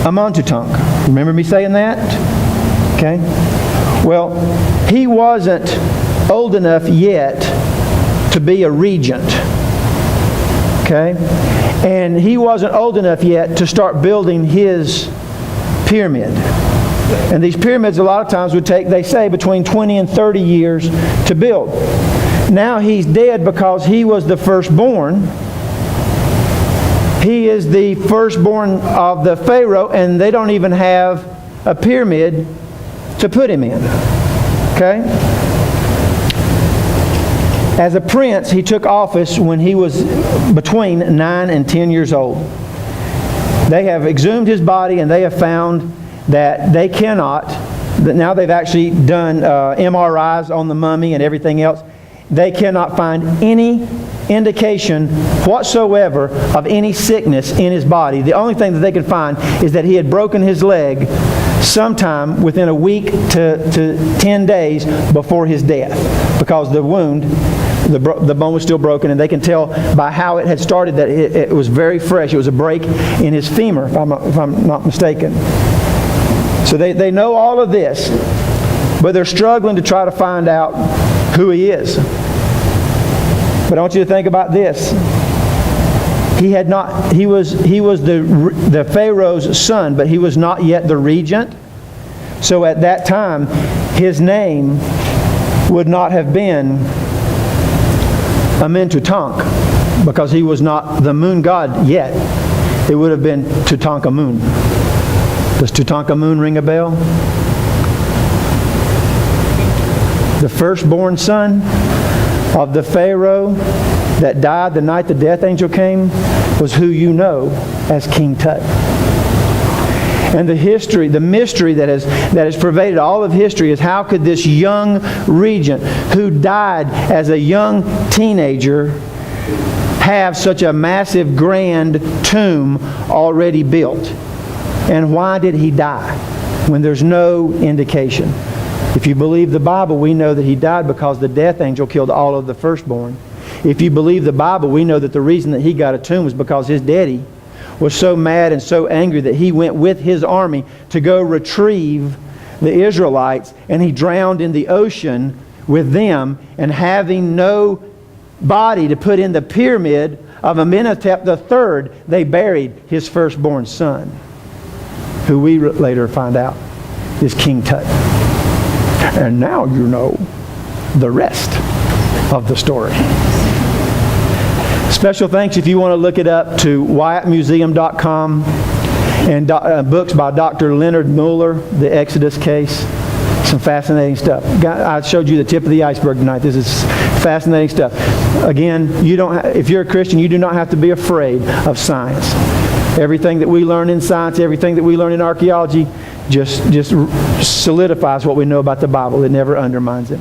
Amontutunk. Remember me saying that? Okay. Well, he wasn't old enough yet to be a regent. Okay? And he wasn't old enough yet to start building his pyramid. And these pyramids a lot of times would take, they say, between 20 and 30 years to build. Now he's dead because he was the firstborn. He is the firstborn of the Pharaoh, and they don't even have a pyramid to put him in. Okay? As a prince, he took office when he was between 9 and 10 years old. They have exhumed his body, and they have found that they cannot now they've actually done MRIs on the mummy and everything else. They cannot find any indication whatsoever of any sickness in his body. The only thing that they can find is that he had broken his leg sometime within a week to 10 days before his death, because the wound, the bone was still broken, and they can tell by how it had started that it was very fresh. It was a break in his femur, if I'm not mistaken. So they know all of this, but they're struggling to try to find out who he is. But I want you to think about this. He was the Pharaoh's son, but he was not yet the regent. So at that time, his name would not have been Amentutank, because he was not the moon god yet. It would have been Tutankhamun. Does Tutankhamun ring a bell? The firstborn son of the Pharaoh that died the night the death angel came was who you know as King Tut. And the mystery that has pervaded all of history is, how could this young regent who died as a young teenager have such a massive grand tomb already built? And why did he die when there's no indication? If you believe the Bible, we know that he died because the death angel killed all of the firstborn. If you believe the Bible, we know that the reason that he got a tomb was because his daddy was so mad and so angry that he went with his army to go retrieve the Israelites, and he drowned in the ocean with them, and having no body to put in the pyramid of Amenhotep III, they buried his firstborn son, who we later find out is King Tut. And now you know the rest of the story. Special thanks, if you want to look it up, to WyattMuseum.com and books by Dr. Leonard Mueller, The Exodus Case. Some fascinating stuff. I showed you the tip of the iceberg tonight. This is fascinating stuff. Again, if you're a Christian, you do not have to be afraid of science. Everything that we learn in science, everything that we learn in archaeology, just solidifies what we know about the Bible. It never undermines it.